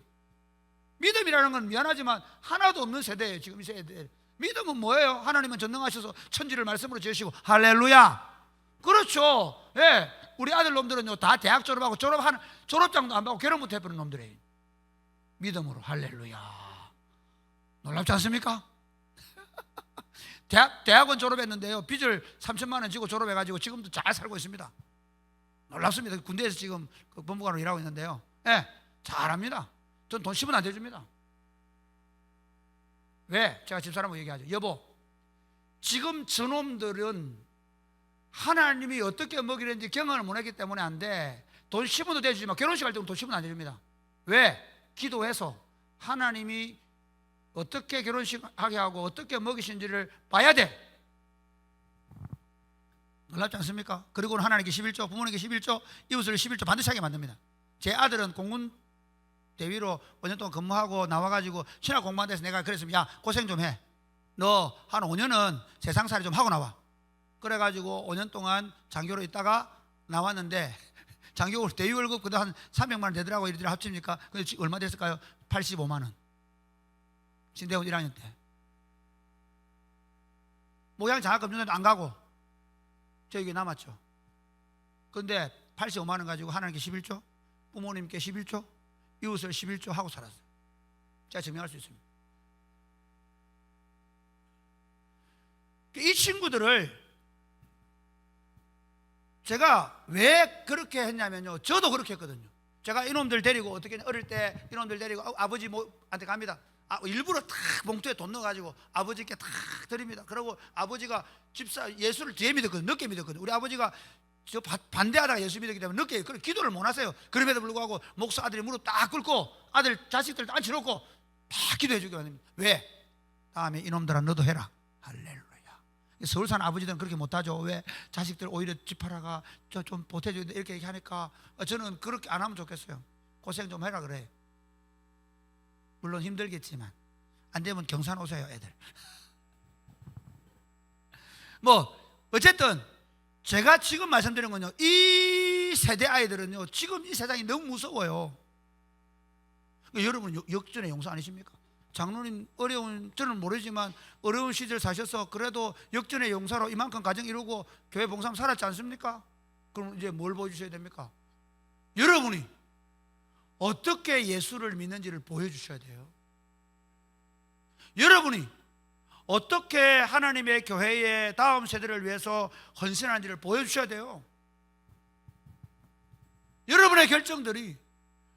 믿음이라는 건 미안하지만 하나도 없는 세대예요. 지금 이 세대. 믿음은 뭐예요? 하나님은 전능하셔서 천지를 말씀으로 지으시고 할렐루야. 그렇죠. 예, 우리 아들 놈들은요 다 대학 졸업하고 졸업장도 안 받고 결혼부터 해버린 놈들이에요. 믿음으로 할렐루야. 놀랍지 않습니까? 대학원 졸업했는데요, 빚을 3천만 원 지고 졸업해가지고 지금도 잘 살고 있습니다. 놀랍습니다. 군대에서 지금 그 법무관으로 일하고 있는데요, 예, 잘합니다. 전 돈 10원 안 대줍니다. 왜? 제가 집사람하고 얘기하죠. 여보, 지금 저놈들은 하나님이 어떻게 먹이는지 경험을 못했기 때문에 안 돼. 돈 10원도 대주지만 결혼식 할 때는 돈 10원 안 대줍니다. 왜? 기도해서 하나님이 어떻게 결혼식 하게 하고 어떻게 먹이신지를 봐야 돼. 놀랍지 않습니까? 그리고는 하나님께 11조, 부모님께 11조, 이웃을 11조 반드시 하게 만듭니다. 제 아들은 공군 대위로 5년 동안 근무하고 나와가지고 신학 공부한 데서 내가 그랬으면, 야, 고생 좀 해. 너 한 5년은 세상살이 좀 하고 나와. 그래가지고 5년 동안 장교로 있다가 나왔는데, 장교 대위 월급 그도 한 300만 원 되더라고. 이들이 합치니까. 근데 얼마 됐을까요? 85만 원. 신대원 1학년 때. 모양 장학금 주는데 안 가고 저에게 남았죠. 근데 85만 원 가지고 하나님께 11조, 부모님께 11조, 이웃을 11조 하고 살았어요. 제가 증명할 수 있습니다. 이 친구들을 제가 왜 그렇게 했냐면요, 저도 그렇게 했거든요. 제가 이놈들 데리고 어떻게 어릴 때 이놈들 데리고 아버지 한테 갑니다. 일부러 탁 봉투에 돈 넣어가지고 아버지께 탁 드립니다. 그리고 아버지가 집사 예수를 뒤에 믿었거든요. 늦게 믿었거든요. 우리 아버지가 저 반대하다가 예수 믿었기 때문에 늦게 기도를 못 하세요. 그럼에도 불구하고 목사 아들이 무릎 딱 꿇고 아들 자식들 다 앉혀놓고 다 기도해 주기 바랍니다. 왜? 다음에 이놈들아 너도 해라. 할렐루야. 서울 사는 아버지들은 그렇게 못하죠. 왜? 자식들 오히려 집 팔아가 좀 보태줘야 돼 이렇게 얘기하니까 저는 그렇게 안 하면 좋겠어요. 고생 좀 해라 그래. 물론 힘들겠지만 안 되면 경산 오세요, 애들. 뭐 어쨌든 제가 지금 말씀드린 건요, 이 세대 아이들은요 지금 이 세상이 너무 무서워요. 여러분 역전의 용사 아니십니까? 장로님 어려운, 저는 모르지만 어려운 시절 사셔서 그래도 역전의 용사로 이만큼 가정 이루고 교회 봉사하면 살았지 않습니까? 그럼 이제 뭘 보여주셔야 됩니까? 여러분이 어떻게 예수를 믿는지를 보여주셔야 돼요. 여러분이 어떻게 하나님의 교회의 다음 세대를 위해서 헌신하는지를 보여주셔야 돼요. 여러분의 결정들이,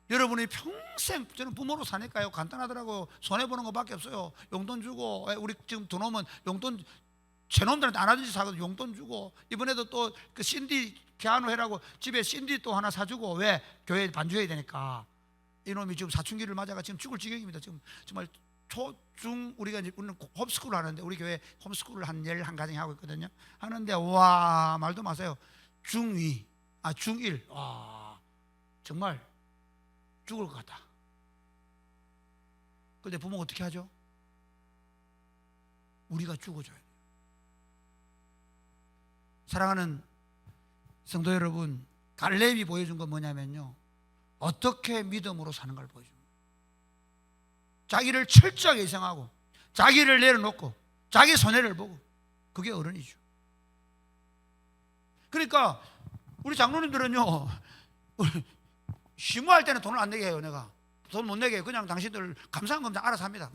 여러분이 평생, 저는 부모로 사니까요 간단하더라고요. 손해보는 것밖에 없어요. 용돈 주고, 우리 지금 돈 오면 용돈 제놈들한테 안 하든지 사거든. 용돈 주고, 이번에도 또 그 신디 피아노 해라고 집에 신디 또 하나 사주고. 왜? 교회에 반주해야 되니까. 이놈이 지금 사춘기를 맞아가 지금 죽을 지경입니다. 지금 정말 초, 중, 우리는 홈스쿨을 하는데, 우리 교회 홈스쿨을 한 11가정이 하고 있거든요. 하는데 와, 말도 마세요. 중2, 중1, 와, 정말 죽을 것 같다. 그런데 부모가 어떻게 하죠? 우리가 죽어줘야 돼요. 사랑하는 성도 여러분, 갈렙이 보여준 건 뭐냐면요, 어떻게 믿음으로 사는 걸 보여줍니다. 자기를 철저하게 희생하고 자기를 내려놓고 자기 손해를 보고, 그게 어른이죠. 그러니까 우리 장로님들은요, 시무할 때는 돈을 안 내게 해요. 내가 돈 못 내게 해요. 그냥 당신들 감사한 검사 알아서 합니다.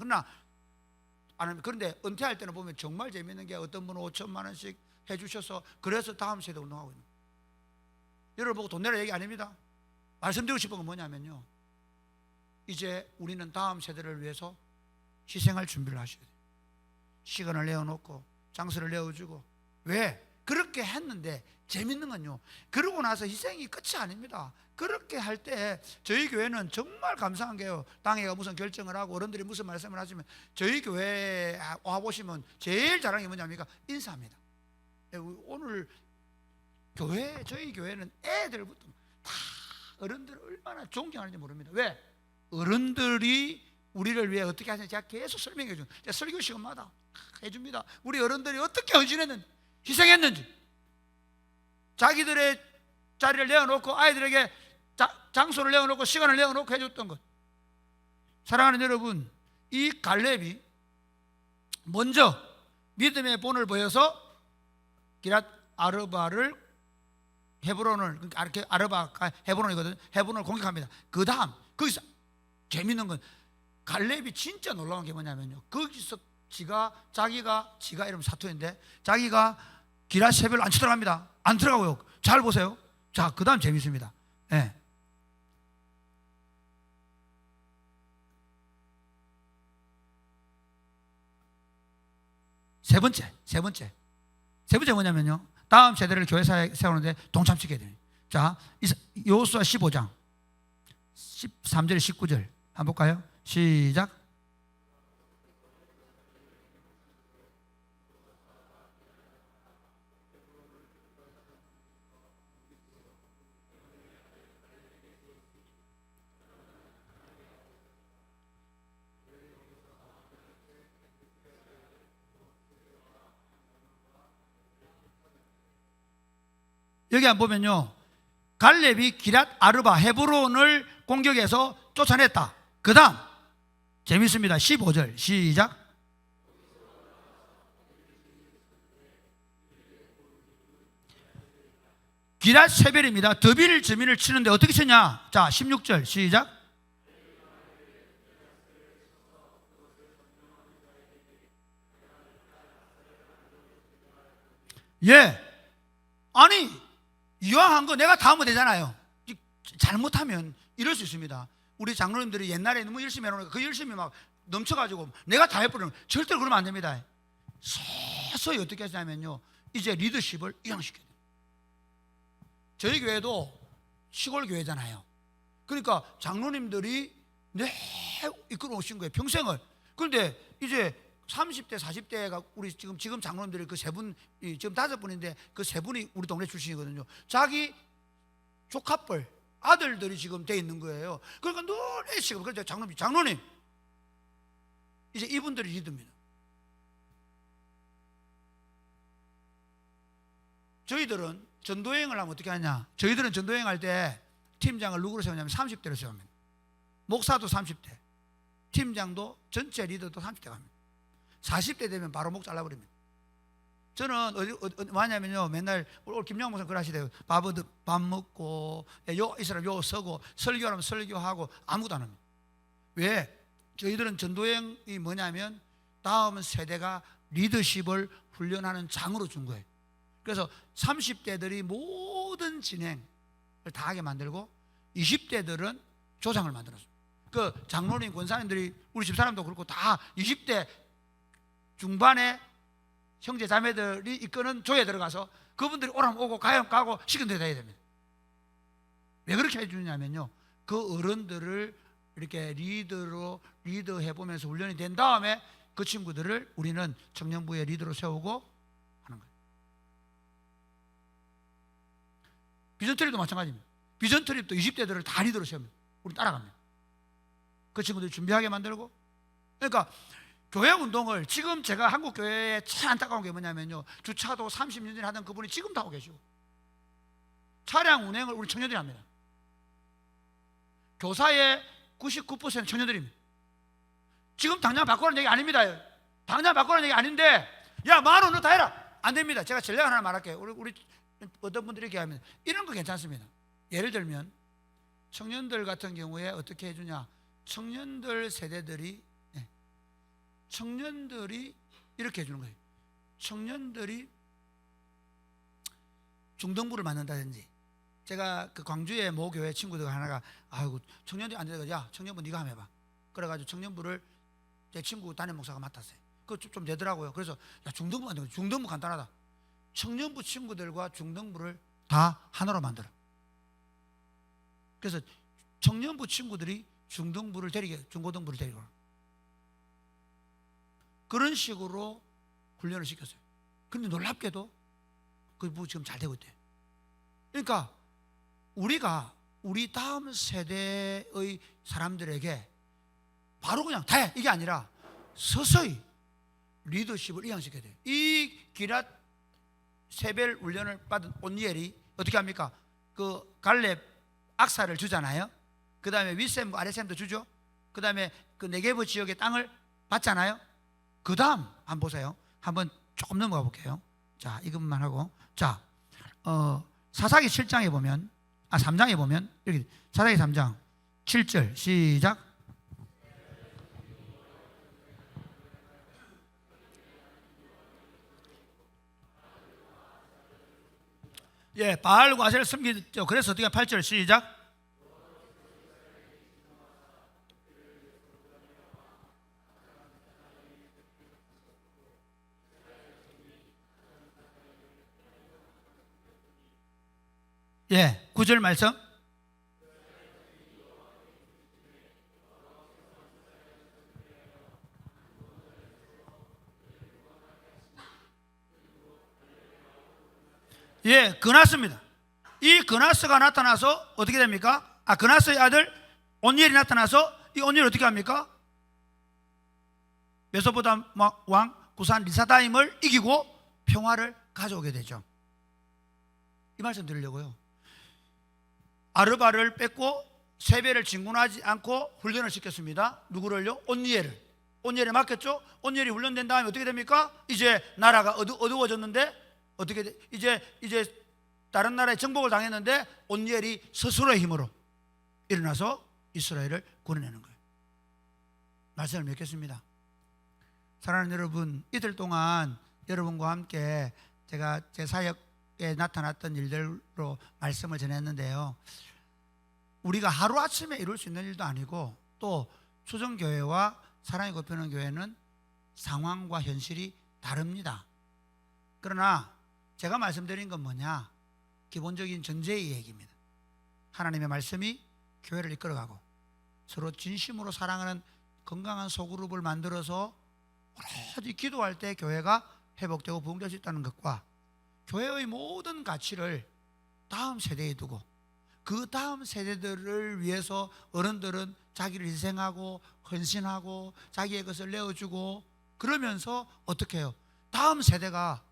그런데 은퇴할 때는 보면 정말 재밌는 게, 어떤 분은 5천만 원씩 해주셔서 그래서 다음 세대 운동하고 있는 거예요. 여러분 보고 돈 내라 얘기 아닙니다. 말씀드리고 싶은 건 뭐냐면요, 이제 우리는 다음 세대를 위해서 희생할 준비를 하셔야 돼요. 시간을 내어놓고 장소를 내어주고. 왜? 그렇게 했는데 재밌는 건요, 그러고 나서 희생이 끝이 아닙니다. 그렇게 할 때 저희 교회는 정말 감사한 게요, 당회가 무슨 결정을 하고 어른들이 무슨 말씀을 하시면 저희 교회에 와보시면 제일 잘하는 게 뭐냐니까 인사합니다. 오늘 교회, 저희 교회는 애들부터 다 어른들을 얼마나 존경하는지 모릅니다. 왜? 어른들이 우리를 위해 어떻게 하는지 제가 계속 설명해 줍니다. 제가 설교 시간마다 해줍니다. 우리 어른들이 어떻게 헌신했는지, 희생했는지, 자기들의 자리를 내어놓고 아이들에게 장소를 내어놓고 시간을 내어놓고 해줬던 것. 사랑하는 여러분, 이 갈렙이 먼저 믿음의 본을 보여서 기랏 아르바를, 헤브론을, 아르바가 헤브론이거든요. 헤브론을 공격합니다. 그 다음 거기서 재밌는 건, 갈렙이 진짜 놀라운 게 뭐냐면요, 거기서 자기가 이러면 사투인데 자기가 기랏세벨로 안 쳐들어갑니다. 안 들어가고요. 잘 보세요. 자, 그 다음 재밌습니다. 네. 세 번째 뭐냐면요, 다음 세대를 교회사에 세우는데 동참시켜야 돼요. 자, 여호수아 15장 13절 19절 한번 볼까요? 시작. 여기 한번 보면요, 갈렙이 기랏 아르바 헤브론을 공격해서 쫓아냈다. 그 다음 재밌습니다. 15절 시작. 기랏세벨입니다. 더빌 저민을 치는데 어떻게 쳤냐? 자, 16절 시작. 예, 아니 이왕한 거 내가 다 하면 되잖아요. 잘못하면 이럴 수 있습니다. 우리 장로님들이 옛날에 너무 열심히 해놓으니까 그 열심히 막 넘쳐가지고 내가 다 해버리는, 절대로 그러면 안 됩니다. 서서히 어떻게 하냐면요, 이제 리더십을 이양시켜야 돼요. 저희 교회도 시골 교회잖아요. 그러니까 장로님들이 이끌어 오신 거예요, 평생을. 그런데 이제 30대 40대가 우리 지금 장로님들이 그 세 분, 지금 5분인데 그 세 분이 우리 동네 출신이거든요. 자기 조카뻘 아들들이 지금 돼 있는 거예요. 그러니까 노래 지금, 그래서 장로님 이제 이분들이 리더입니다. 저희들은 전도여행을 하면 어떻게 하냐? 저희들은 전도여행할 때 팀장을 누구로 세우냐면 30대로 세웁니다. 목사도 30대, 팀장도 전체 리더도 30대 갑니다. 40대 되면 바로 목 잘라버립니다. 저는 어디 뭐냐면요, 맨날 오늘 김영호 목사님 그러시대요. 밥 먹고 이 사람 요 서고 설교하면 설교하고 아무것도 안 합니다. 왜? 저희들은 전도여행이 뭐냐면 다음 세대가 리더십을 훈련하는 장으로 준 거예요. 그래서 30대들이 모든 진행을 다 하게 만들고 20대들은 조상을 만들었어요. 그 장로님, 권사님들이 우리 집사람도 그렇고 다 20대 중반에 형제 자매들이 이끄는 조에 들어가서 그분들이 오라면 오고 가면 가고 시킨 대로 해야 됩니다. 왜 그렇게 해주냐면요, 그 어른들을 이렇게 리더해 보면서 훈련이 된 다음에 그 친구들을 우리는 청년부의 리더로 세우고 하는 거예요. 비전트립도 마찬가지입니다. 비전트립도 20대들을 다 리더로 세웁니다. 우리 따라갑니다. 그 친구들이 준비하게 만들고. 그러니까 교회 운동을 지금 제가 한국 교회에 참 안타까운 게 뭐냐면요, 주차도 30년 전에 하던 그분이 지금도 하고 계시고, 차량 운행을 우리 청년들이 합니다. 교사의 99% 청년들입니다. 지금 당장 바꾸라는 얘기 아닙니다. 당장 바꾸라는 얘기 아닌데, 야, 10,000원 너 다 해라. 안 됩니다. 제가 전략 하나 말할게요. 우리 어떤 분들이 이렇게 하면 이런 거 괜찮습니다. 예를 들면 청년들 같은 경우에 어떻게 해주냐, 청년들 세대들이 이렇게 해주는 거예요. 청년들이 중등부를 만든다든지, 제가 그 광주의 모 교회 친구들 하나가 아이고 청년들이 안 되니까 야 청년부 네가 한번 해봐. 그래가지고 청년부를 제 친구 담임 목사가 맡았어요. 그거 좀 되더라고요. 그래서 야 중등부 만들어. 중등부 간단하다. 청년부 친구들과 중등부를 다 하나로 만들어. 그래서 청년부 친구들이 중등부를 중고등부를 데리고 그런 식으로 훈련을 시켰어요. 근데 놀랍게도 그 부분 지금 잘 되고 있대요. 그러니까 우리 다음 세대의 사람들에게 바로 그냥 다 이게 아니라 서서히 리더십을 이양시켜야 돼요. 이 기랏 세벨 훈련을 받은 온니엘이 어떻게 합니까? 그 갈렙 악사를 주잖아요. 그 다음에 윗셈과 아랫셈도 주죠. 그 다음에 그 네게브 지역의 땅을 받잖아요. 그 다음 한번 보세요. 한번 조금 넘어가 볼게요. 자, 이것만 하고, 자, 사사기 7장에 보면, 3장에 보면 여기 사사기 3장 7절 시작. 예, 바알과 아세를 섬기죠. 그래서 어떻게 8절 시작. 예, 9절 말씀. 예, 그나스입니다. 이 그나스가 나타나서 어떻게 됩니까? 그나스의 아들 온니엘이 나타나서 이 온니엘이 어떻게 합니까? 메소포담 왕 구산 리사다임을 이기고 평화를 가져오게 되죠. 이 말씀 드리려고요. 아르바를 뺏고 세배를 진군하지 않고 훈련을 시켰습니다. 누구를요? 온니엘에 맡겼죠. 온니엘이 훈련된 다음에 어떻게 됩니까? 이제 나라가 어두워졌는데 어떻게 돼? 이제 다른 나라에 정복을 당했는데 온니엘이 스스로의 힘으로 일어나서 이스라엘을 구원해내는 거예요. 말씀을 맺겠습니다. 사랑하는 여러분, 이틀 동안 여러분과 함께 제가 제 사역에 나타났던 일들로 말씀을 전했는데요, 우리가 하루아침에 이룰 수 있는 일도 아니고, 또 수정교회와 사랑이 곱히는 교회는 상황과 현실이 다릅니다. 그러나 제가 말씀드린 건 뭐냐, 기본적인 전제의 얘기입니다. 하나님의 말씀이 교회를 이끌어가고 서로 진심으로 사랑하는 건강한 소그룹을 만들어서 오로지 기도할 때 교회가 회복되고 부흥될 수 있다는 것과, 교회의 모든 가치를 다음 세대에 두고 그 다음 세대들을 위해서 어른들은 자기를 희생하고 헌신하고 자기의 것을 내어주고 그러면서 어떻게 해요? 다음 세대가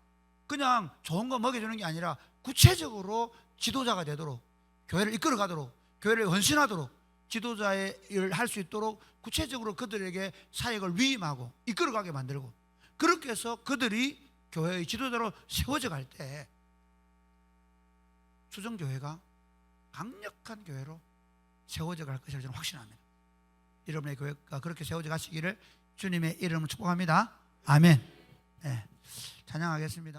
그냥 좋은 거 먹여주는 게 아니라 구체적으로 지도자가 되도록, 교회를 이끌어가도록, 교회를 헌신하도록, 지도자의 일을 할 수 있도록 구체적으로 그들에게 사역을 위임하고 이끌어가게 만들고, 그렇게 해서 그들이 교회의 지도자로 세워져 갈 때 수정교회가 강력한 교회로 세워져 갈 것을 저는 확신합니다. 여러분의 교회가 그렇게 세워져 가시기를 주님의 이름으로 축복합니다. 아멘. 네, 찬양하겠습니다.